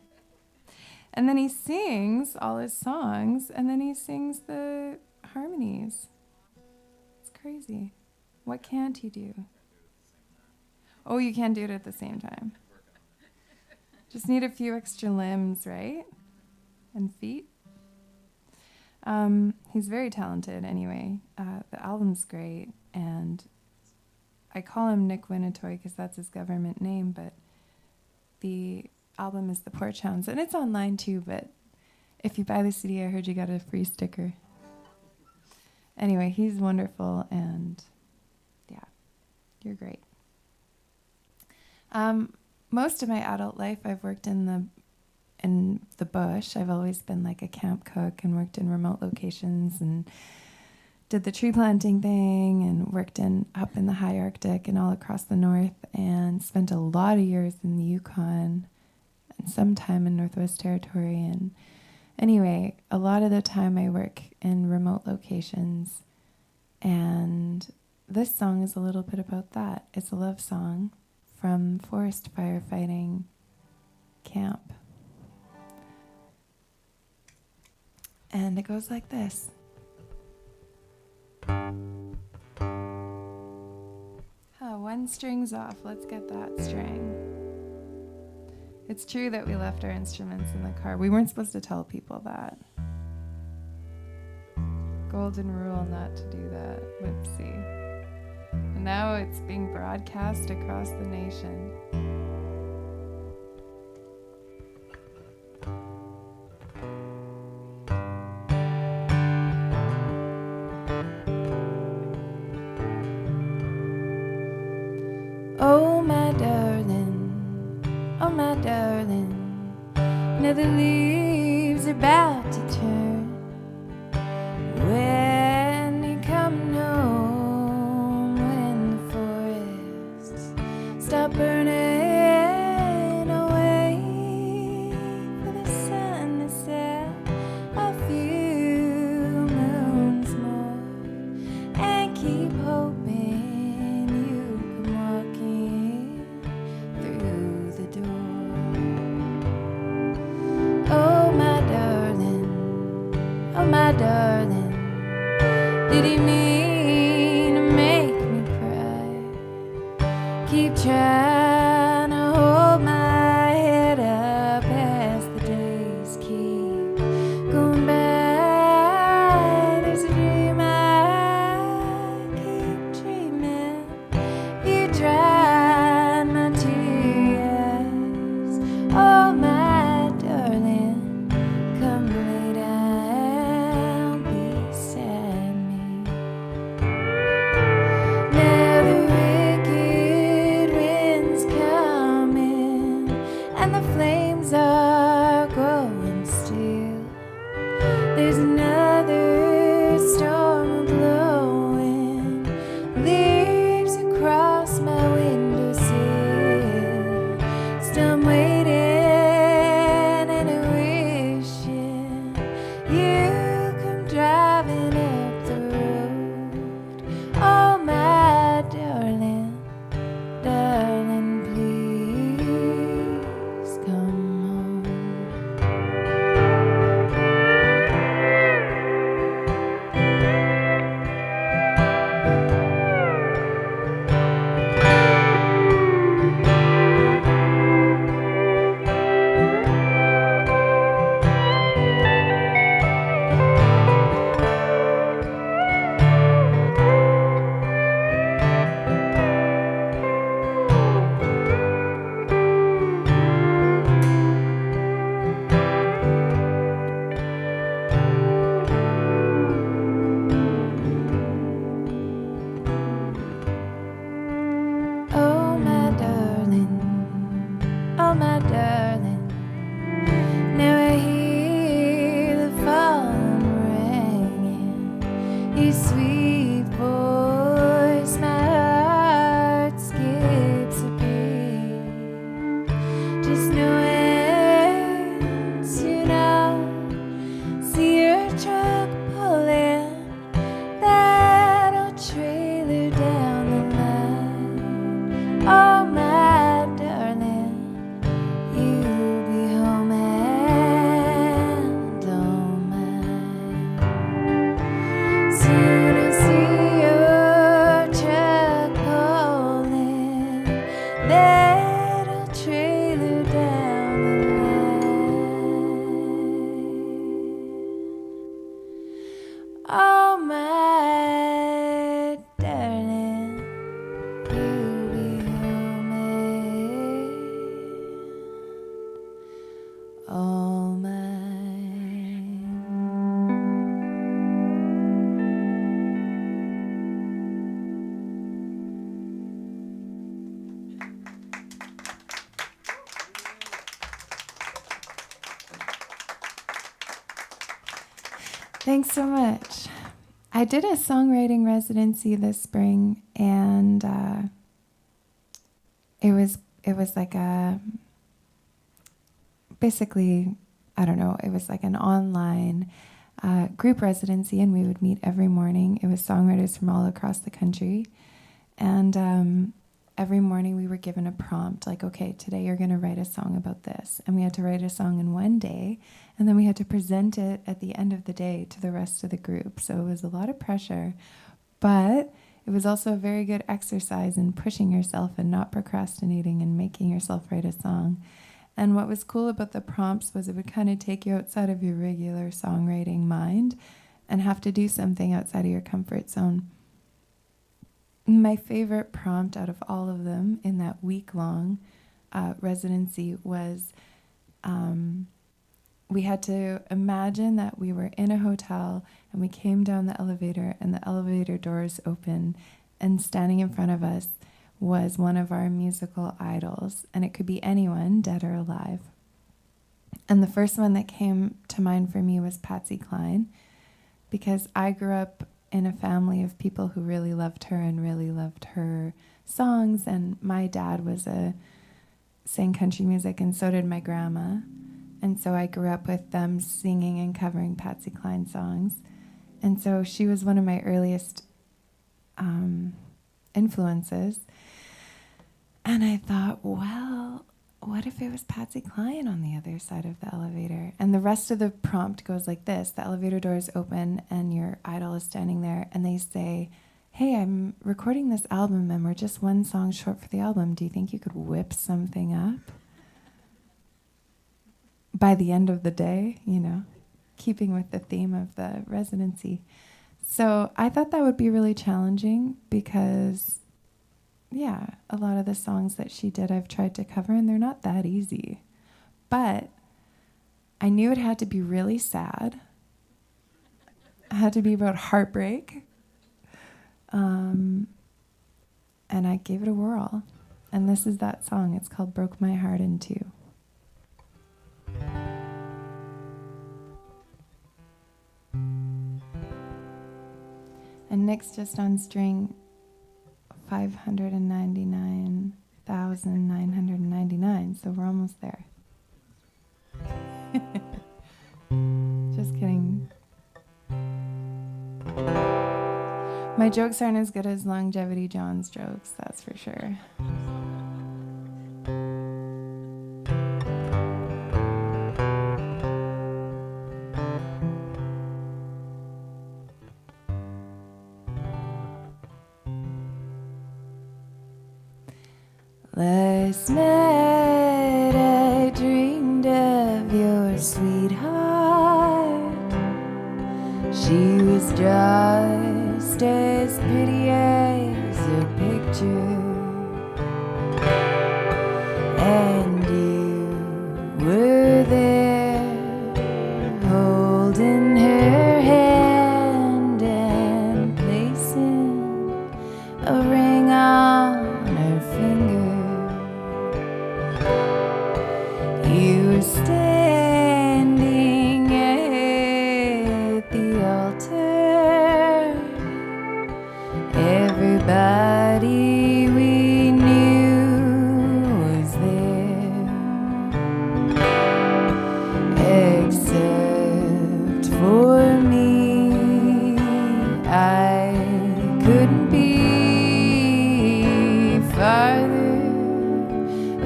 And then he sings all his songs, and then he sings the harmonies. Crazy. What can't he do? Oh, you can do it at the same time. Just need a few extra limbs, right? And feet. He's very talented anyway. The album's great, and I call him Nick Winatory because that's his government name, but the album is The Porch Hounds, and it's online too, but if you buy the CD, I heard you got a free sticker. Anyway, he's wonderful, and yeah, you're great. Most of my adult life, I've worked in the bush. I've always been like a camp cook and worked in remote locations and did the tree planting thing and worked up in the high Arctic and all across the north, and spent a lot of years in the Yukon and some time in Northwest Territory. And anyway, a lot of the time I work in remote locations, and this song is a little bit about that. It's a love song from forest firefighting camp. And it goes like this. One string's off. Let's get that string. It's true that we left our instruments in the car. We weren't supposed to tell people that. Golden rule not to do that. Whoopsie. And now it's being broadcast across the nation. Oh my darling, now the leaves are about to turn. When you're coming home, when the forests stop burning away, for the sun to set a few moons more, and keep hoping you come walking through the door. Oh my darling, did he mean to make me cry? Keep trying to hold my head up as the days keep going by. There's a dream I keep dreaming. You try Oh, my darling, you'll be home and all mine. Soon I'll see your truck pulling that old trailer down the line. Oh, my darling, you'll be home and all mine. Thanks so much. I did a songwriting residency this spring, and it was like a basically, I don't know, it was like an online group residency, and we would meet every morning. It was songwriters from all across the country, and every morning we were given a prompt, like, okay, today you're going to write a song about this, and we had to write a song in one day, and then we had to present it at the end of the day to the rest of the group. So it was a lot of pressure, but it was also a very good exercise in pushing yourself and not procrastinating and making yourself write a song. And what was cool about the prompts was it would kind of take you outside of your regular songwriting mind and have to do something outside of your comfort zone. My favorite prompt out of all of them in that week-long residency was we had to imagine that we were in a hotel and we came down the elevator and the elevator doors open, and standing in front of us was one of our musical idols, and it could be anyone, dead or alive. And the first one that came to mind for me was Patsy Cline, because I grew up in a family of people who really loved her and really loved her songs, and my dad sang country music, and so did my grandma. And so I grew up with them singing and covering Patsy Cline songs. And so she was one of my earliest influences. And I thought, well, what if it was Patsy Cline on the other side of the elevator? And the rest of the prompt goes like this. The elevator doors open and your idol is standing there, and they say, hey, I'm recording this album and we're just one song short for the album. Do you think you could whip something up by the end of the day, keeping with the theme of the residency? So I thought that would be really challenging because, yeah, a lot of the songs that she did I've tried to cover, and they're not that easy. But I knew it had to be really sad. It had to be about heartbreak. And I gave it a whirl. And this is that song. It's called Broke My Heart in Two. And Nick's just on string 599,999, so we're almost there. Just kidding. My jokes aren't as good as Longevity John's jokes, that's for sure. Last night I dreamed of your sweetheart. She was just as pretty as a picture, and you were there holding her hand and placing a ring on her finger. You were standing at the altar. Everybody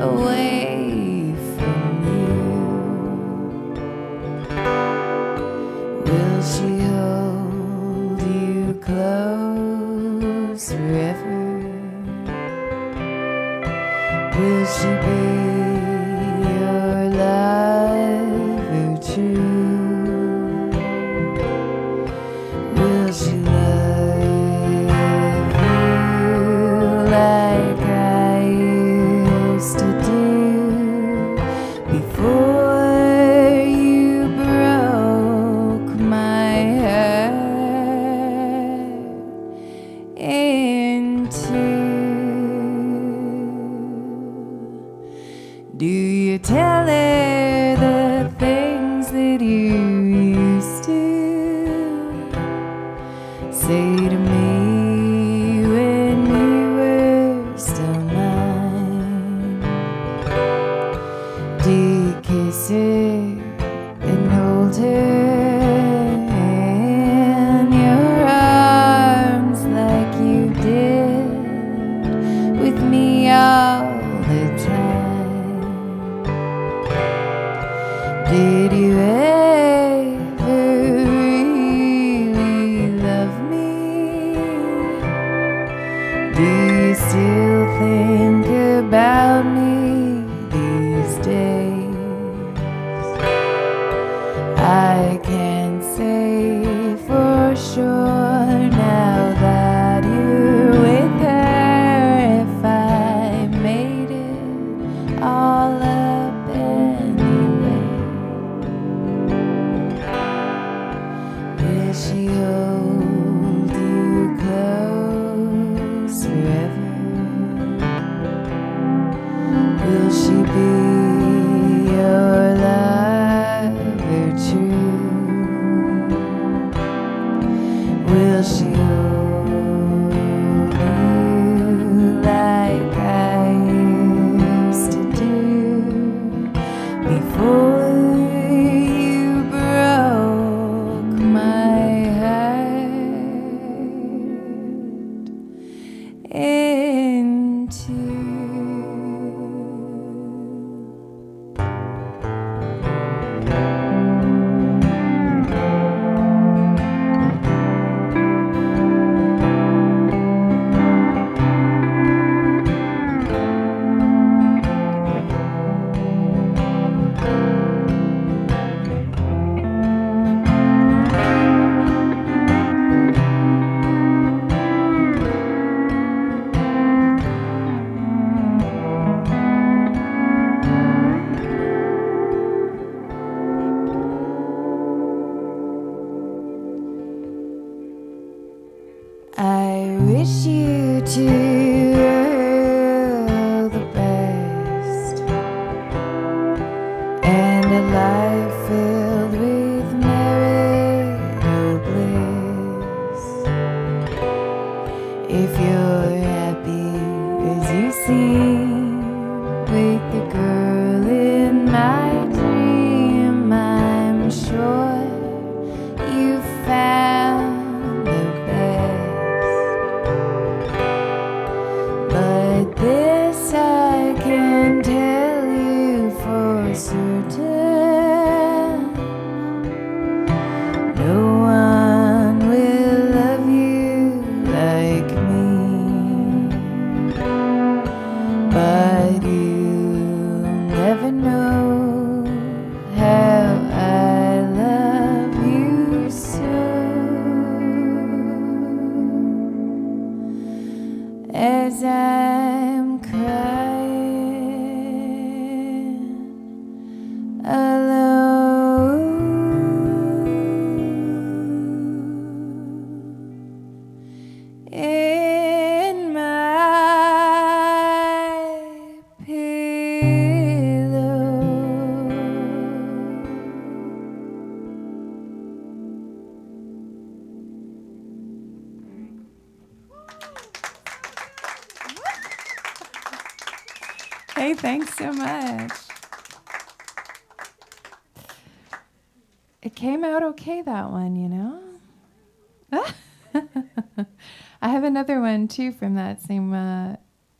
away from you? Will she hold you close forever? Will she be your lover true? Will she love you like I used to do before you broke my heart in two? Do you tell her the things that you used to say to me when you were still mine? Do you kiss her and hold her in your arms like you did with me all the time? Did you ever really love me? Do you still think about me these days? I can't say for sure now that you're with her if I made it all up anyway. Will she hold you close forever? Will she be your lover true? Will she hold you like I used to do before you broke my heart in two? I wish you to all the best and a life filled with marital bliss. If you're happy as you seem with the girl in my dream, I'm sure you found the best. But this I can tell you for certain: no one will love you like me. But you'll never know how I love you so. As I'm crying alone in my pillow. Hey, thanks so much. It came out okay, that one, you know? I have another one, too, from that same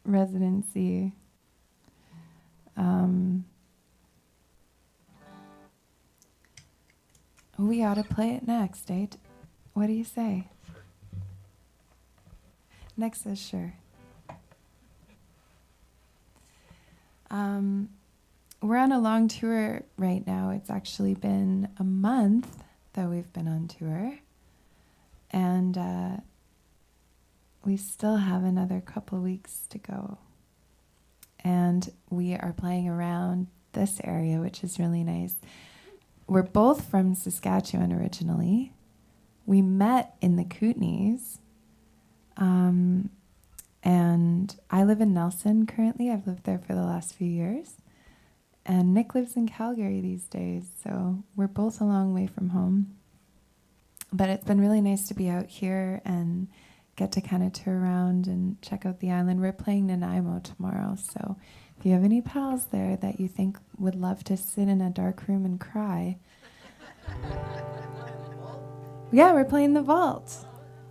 residency. We ought to play it next, eh? What do you say? Next says sure. We're on a long tour right now. It's actually been a month that we've been on tour. And we still have another couple weeks to go. And we are playing around this area, which is really nice. We're both from Saskatchewan originally. We met in the Kootenays. And I live in Nelson currently. I've lived there for the last few years. And Nick lives in Calgary these days. So we're both a long way from home. But it's been really nice to be out here and get to kind of tour around and check out the island. We're playing Nanaimo tomorrow. So if you have any pals there that you think would love to sit in a dark room and cry. Yeah, we're playing the Vault.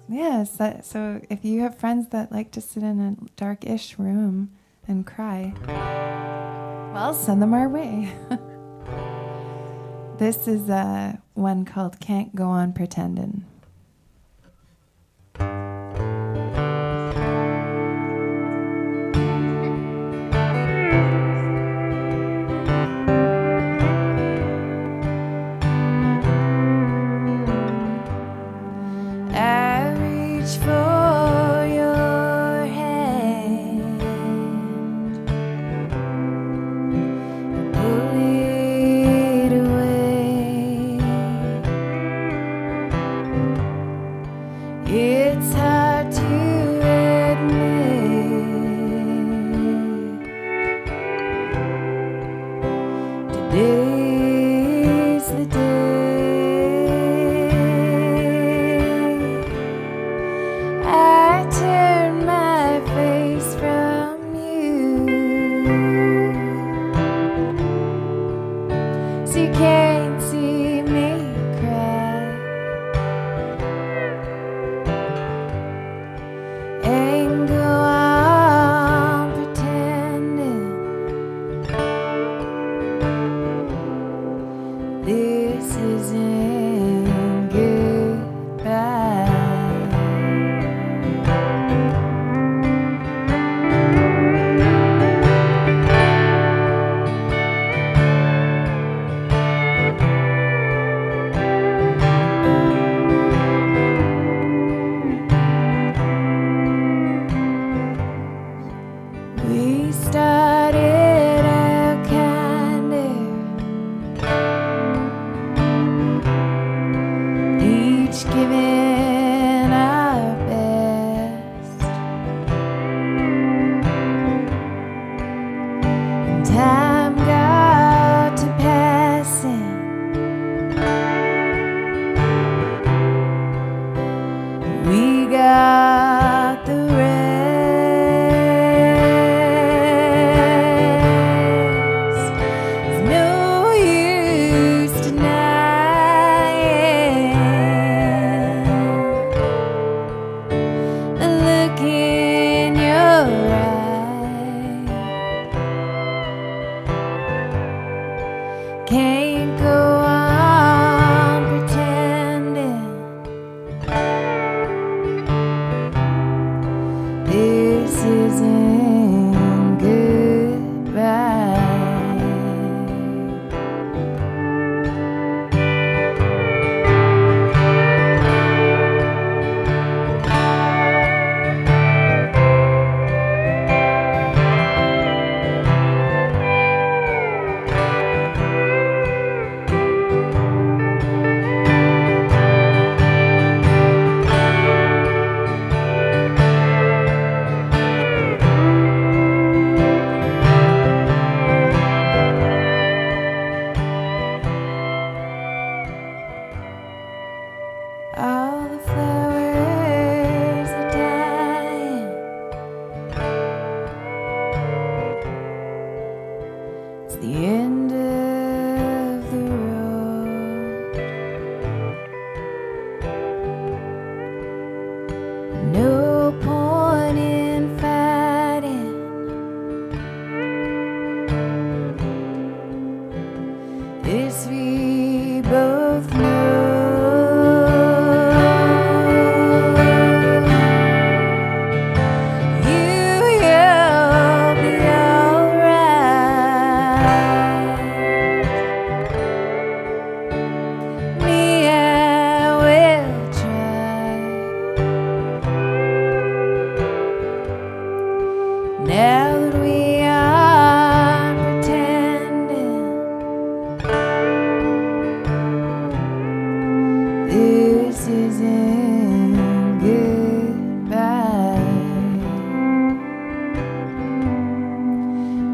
Yes, so if you have friends that like to sit in a dark-ish room and cry, well, send them our way. This is one called Can't Go On Pretendin'.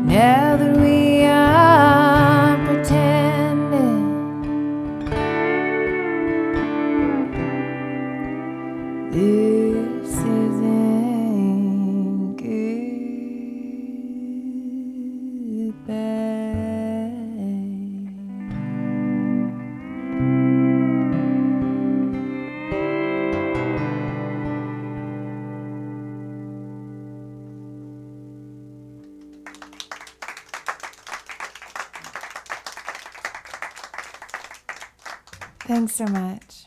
Now that we are pretending, this isn't Thanks so much.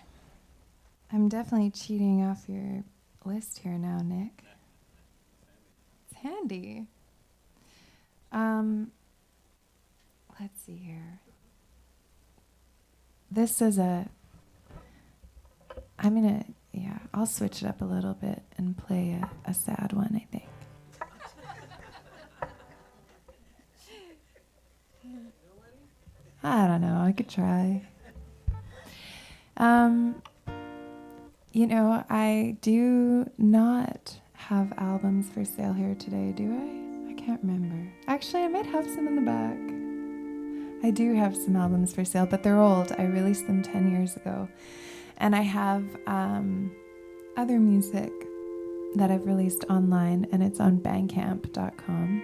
I'm definitely cheating off your list here now, Nick. It's handy. Let's see here. This is I'll switch it up a little bit and play a sad one, I think. I don't know, I could try. I do not have albums for sale here today, do I? I can't remember. Actually, I might have some in the back. I do have some albums for sale, but they're old. I released them 10 years ago. And I have other music that I've released online, and it's on bandcamp.com.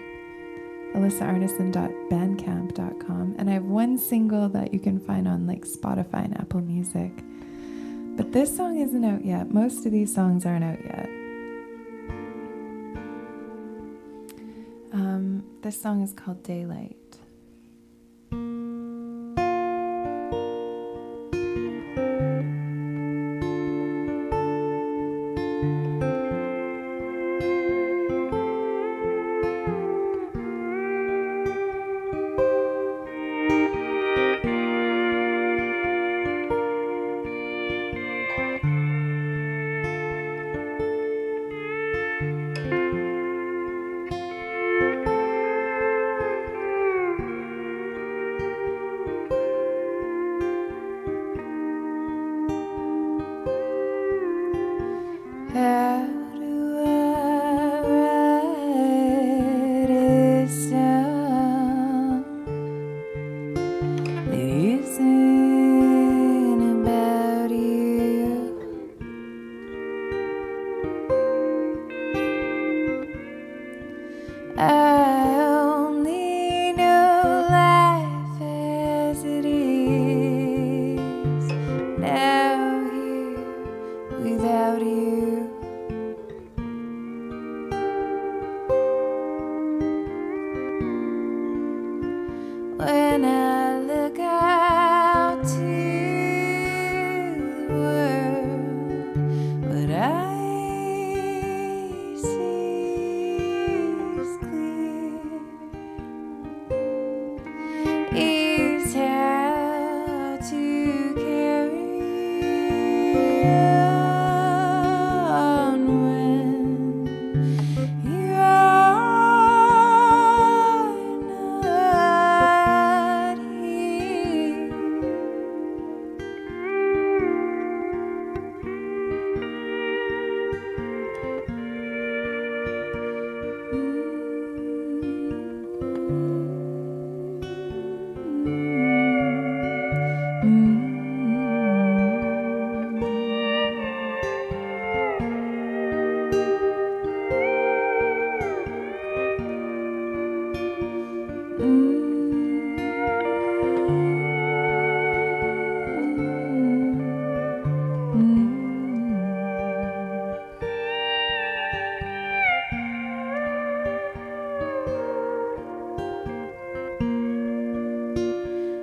AlissaArnason.bandcamp.com. And I have one single that you can find on like Spotify and Apple Music. But this song isn't out yet. Most of these songs aren't out yet. This song is called Daylight. When I look out to the world, what I see is clear, is how to carry on when you are not here.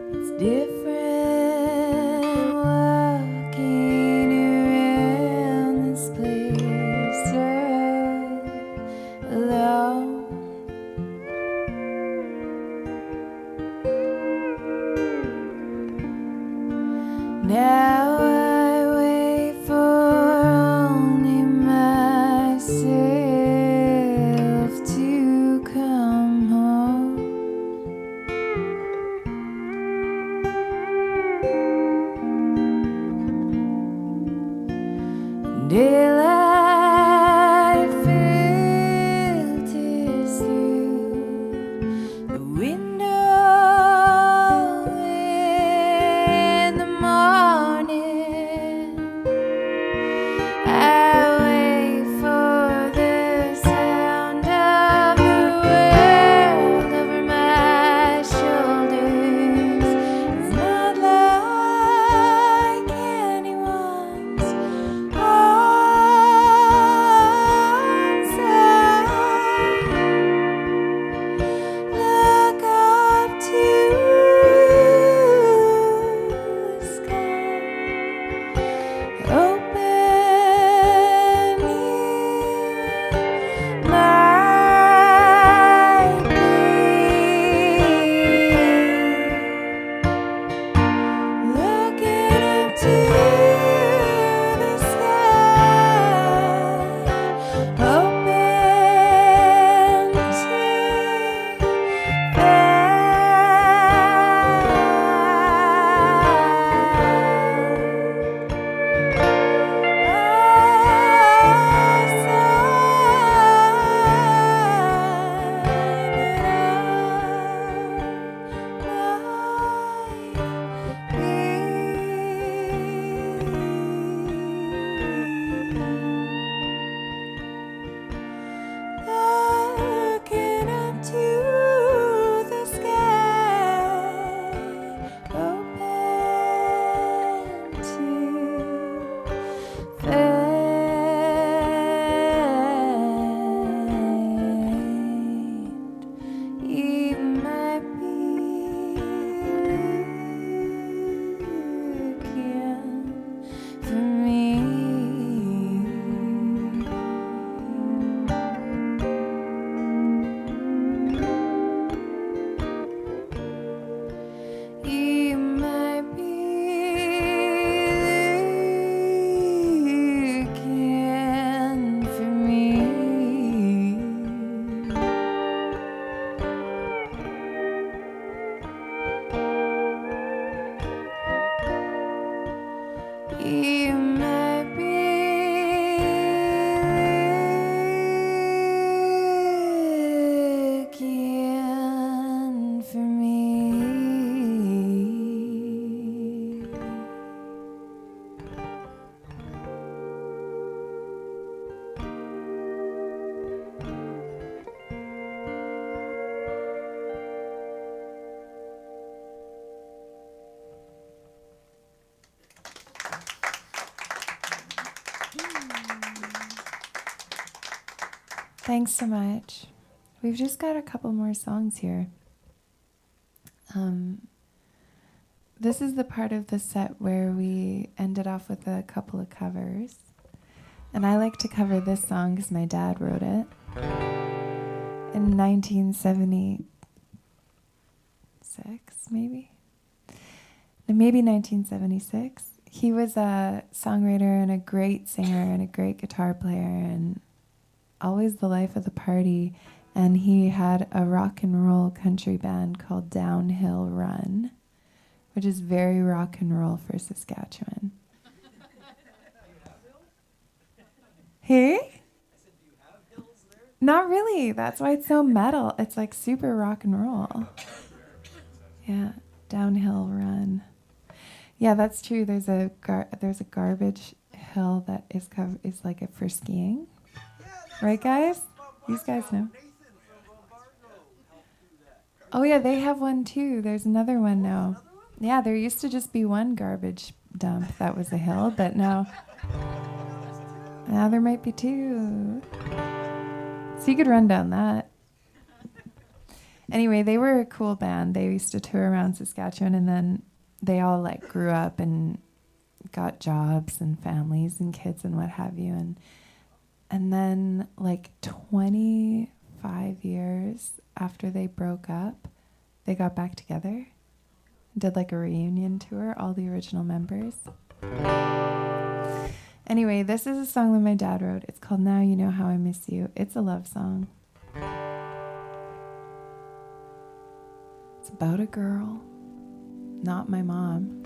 It's different walking around this place so alone. Now I wait for only myself to come home. Daylight filters through Thanks so much. We've just got a couple more songs here. This is the part of the set where we ended off with a couple of covers. And I like to cover this song because my dad wrote it in 1976, maybe? Maybe 1976. He was a songwriter and a great singer and a great guitar player and always the life of the party. And he had a rock and roll country band called Downhill Run, which is very rock and roll for Saskatchewan. Hey? Not really. That's why it's so metal. It's like super rock and roll. Yeah, Downhill Run. Yeah, that's true. There's a garbage hill that is like it for skiing. Right, guys? These guys know. Oh, yeah, they have one too. There's another one now. Yeah, there used to just be one garbage dump that was a hill, but now there might be two. So you could run down that. Anyway, they were a cool band. They used to tour around Saskatchewan, and then they all like grew up and got jobs and families and kids and what have you. And then like 25 years after they broke up, they got back together, did like a reunion tour, all the original members. Anyway, this is a song that my dad wrote. It's called Now You Know How I Miss You. It's a love song. It's about a girl, not my mom.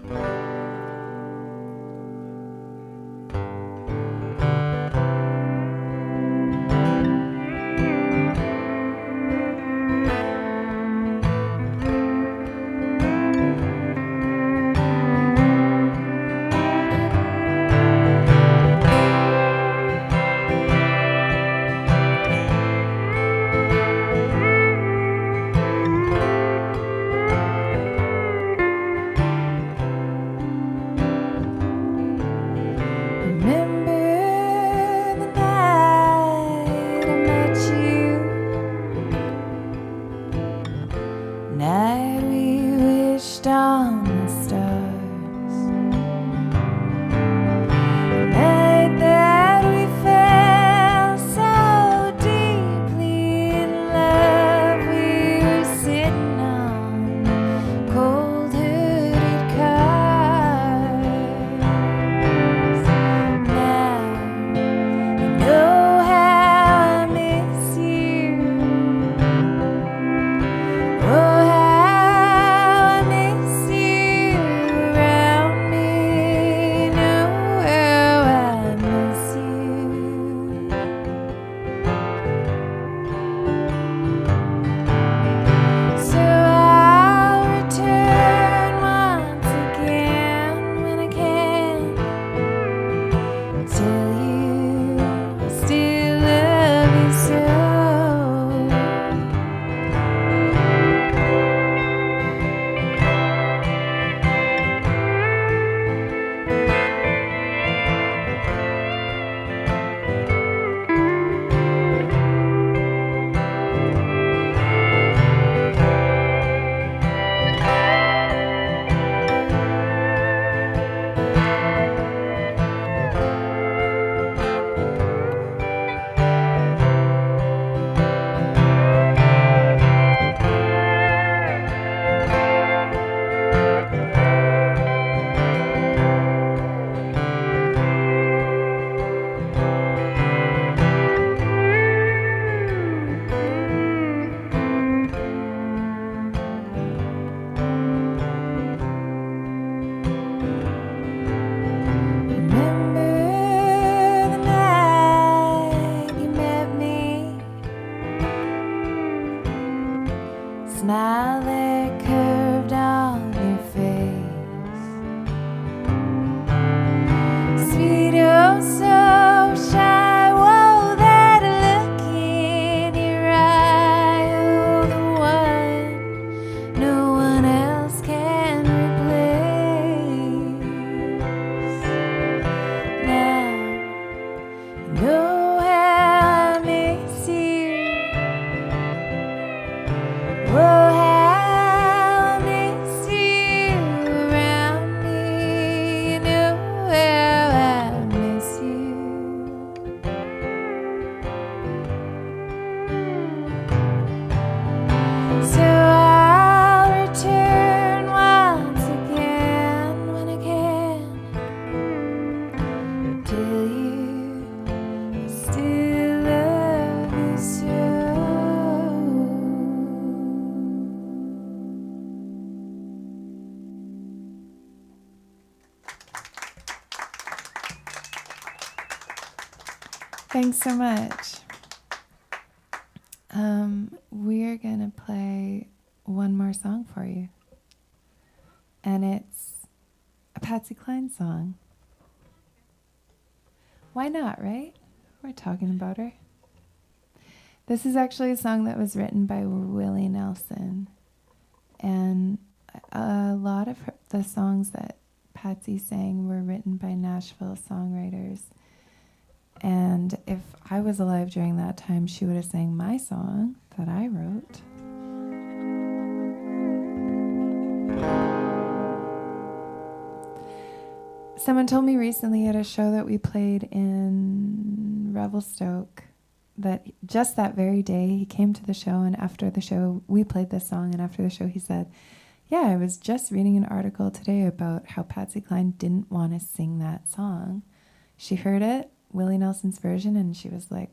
Smile that curved on your face, sweet oh so shy, whoa, that look in your eye, oh the one no one else can replace. Now you know how I miss you. Thanks so much. We're going to play one more song for you. And it's a Patsy Cline song. Why not, right? We're talking about her. This is actually a song that was written by Willie Nelson. And a lot of the songs that Patsy sang were written by Nashville songwriters. And if I was alive during that time, she would have sang my song that I wrote. Someone told me recently at a show that we played in Revelstoke that just that very day he came to the show, and after the show we played this song, and after the show he said, yeah, I was just reading an article today about how Patsy Cline didn't want to sing that song. She heard it, Willie Nelson's version, and she was like,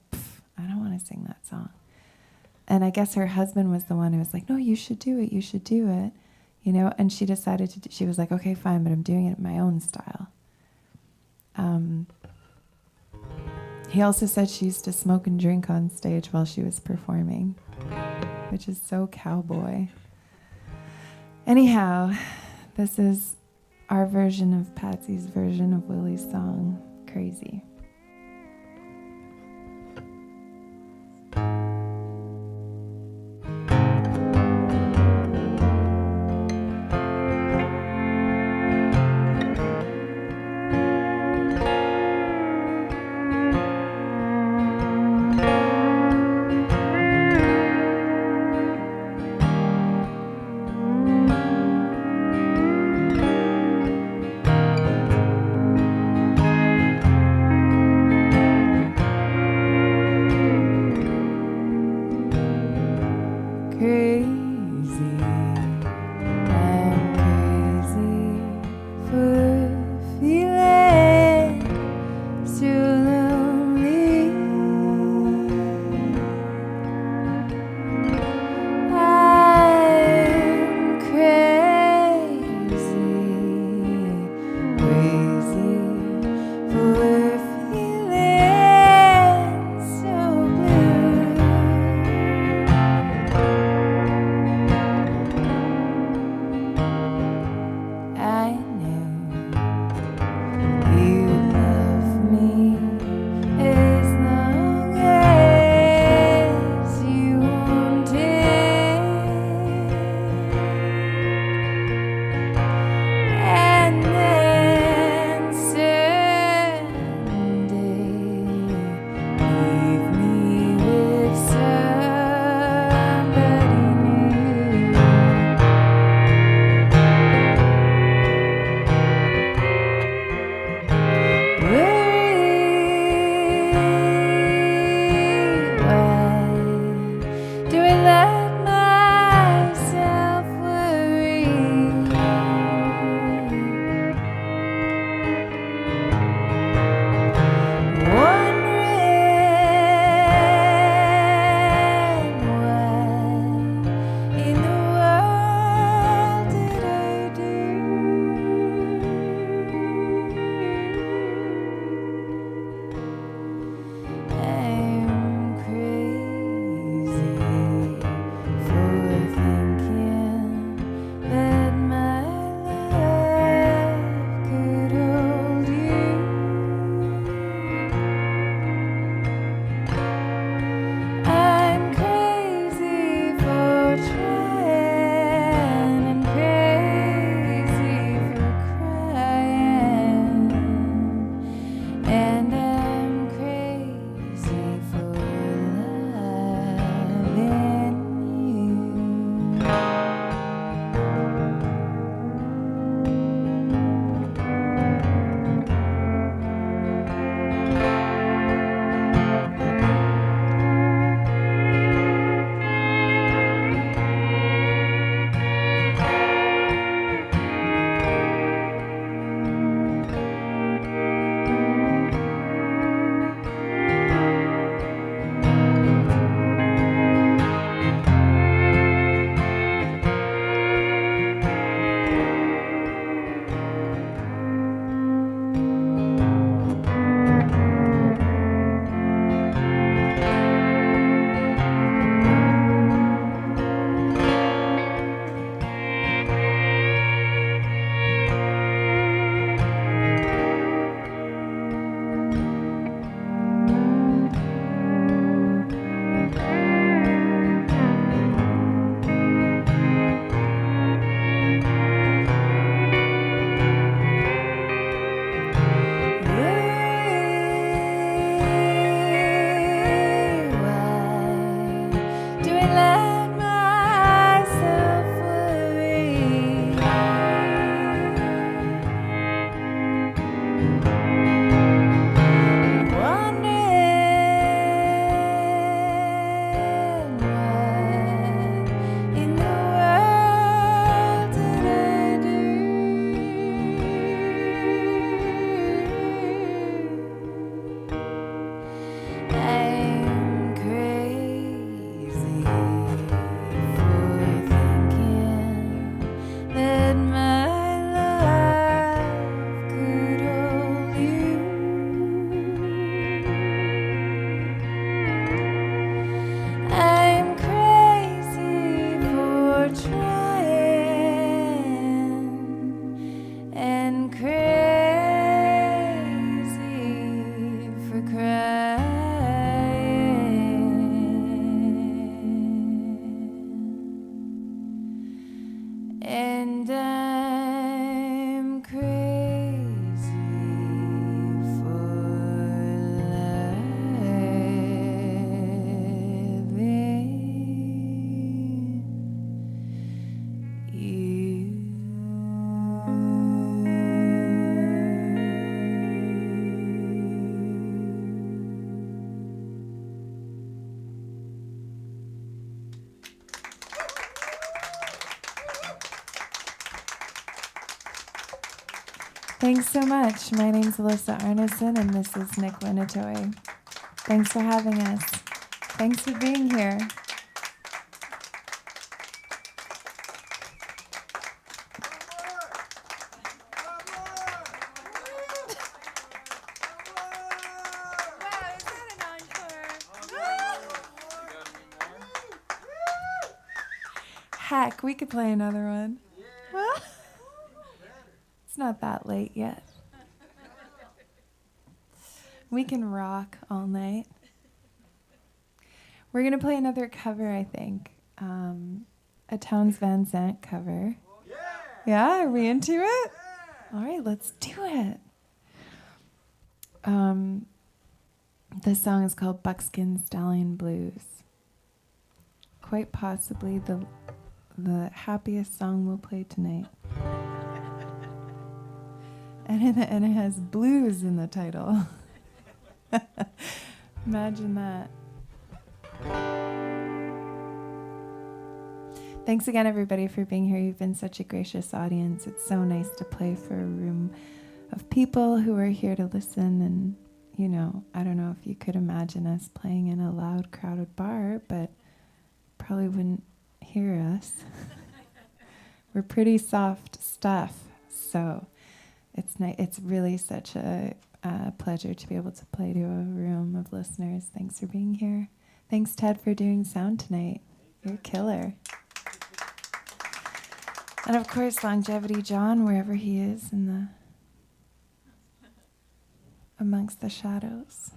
I don't want to sing that song. And I guess her husband was the one who was like, no, you should do it, you know, and she decided to, she was like, okay, fine, but I'm doing it in my own style. He also said she used to smoke and drink on stage while she was performing, which is so cowboy. Anyhow, this is our version of Patsy's version of Willie's song, Crazy. And I'm crazy for loving you. Thanks so much. My name's Alissa Arnason, and this is Nick Winnetoy. Thanks for having us. Thanks for being here. Heck, we could play another one. It's not that late yet. We can rock all night. We're going to play another cover, I think. A Townes Van Zandt cover. Yeah, are we into it? All right, let's do it. This song is called Buckskin Stallion Blues. Quite possibly the happiest song we'll play tonight. And it has blues in the title. Imagine that. Thanks again, everybody, for being here. You've been such a gracious audience. It's so nice to play for a room of people who are here to listen. And, you know, I don't know if you could imagine us playing in a loud, crowded bar, but probably wouldn't hear us. We're pretty soft stuff, so it's nice. It's really such a pleasure to be able to play to a room of listeners. Thanks for being here. Thanks, Ted, for doing sound tonight. You're a killer. And of course, Longevity John, wherever he is amongst the shadows.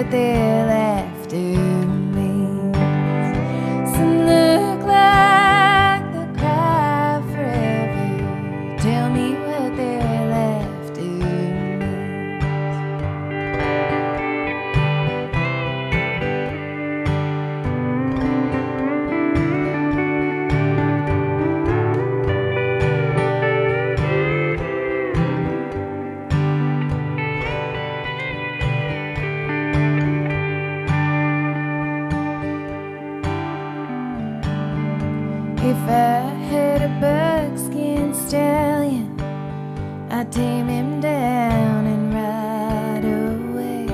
what they're after me. Some look like they'll cry forever. Tell me what they're after me. If I had a buckskin stallion, I'd tame him down and ride away.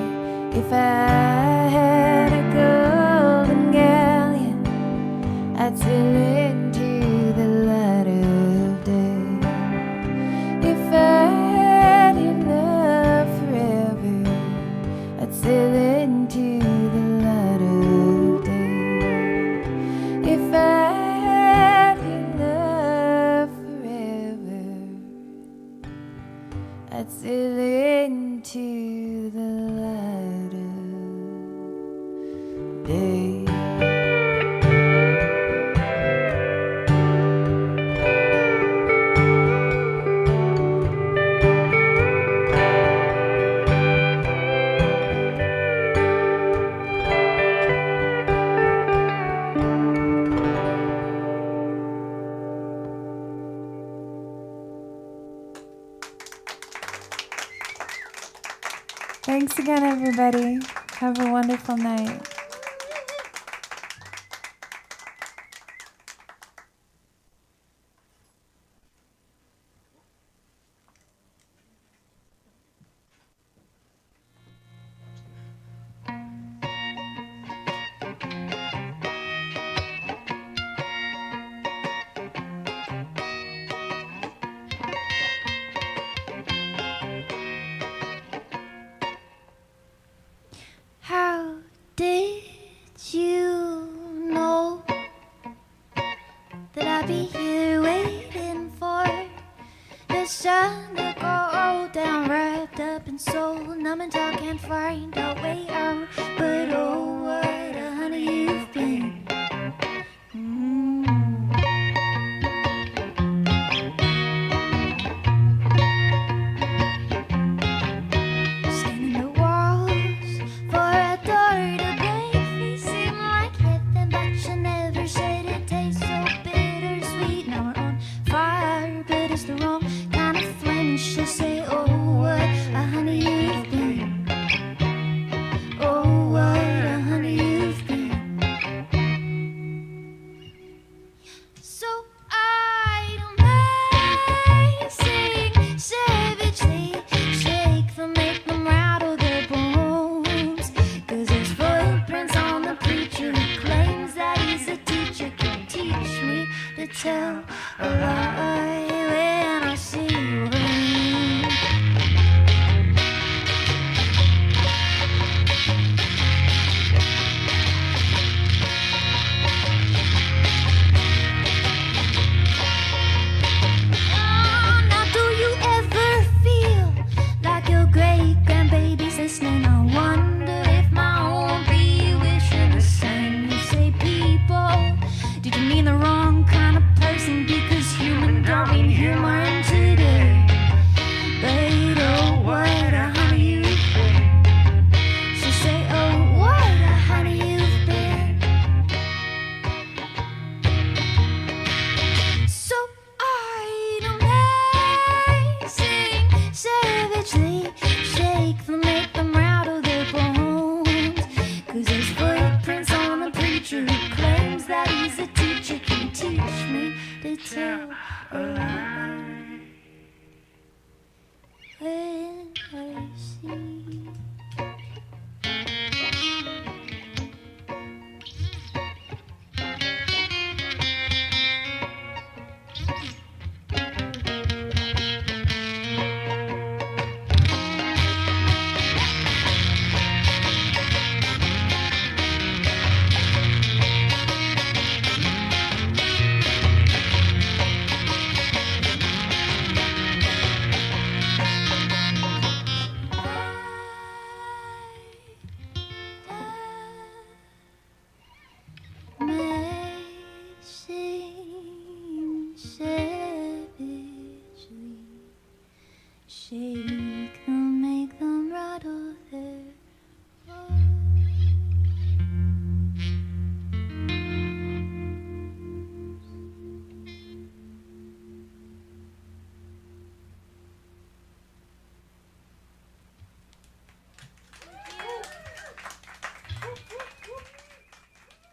If I had a golden galleon, I'd sail into the light of day. If I had your love forever, I'd sail into the light of day. If I had your love forever, I'd sail into the light of day. Thanks again, everybody. Have a wonderful night. How did you know that I'd be here waiting for the sun to go down, wrapped up in soul, numb and I can't find a way out? But oh, what a honey you've been.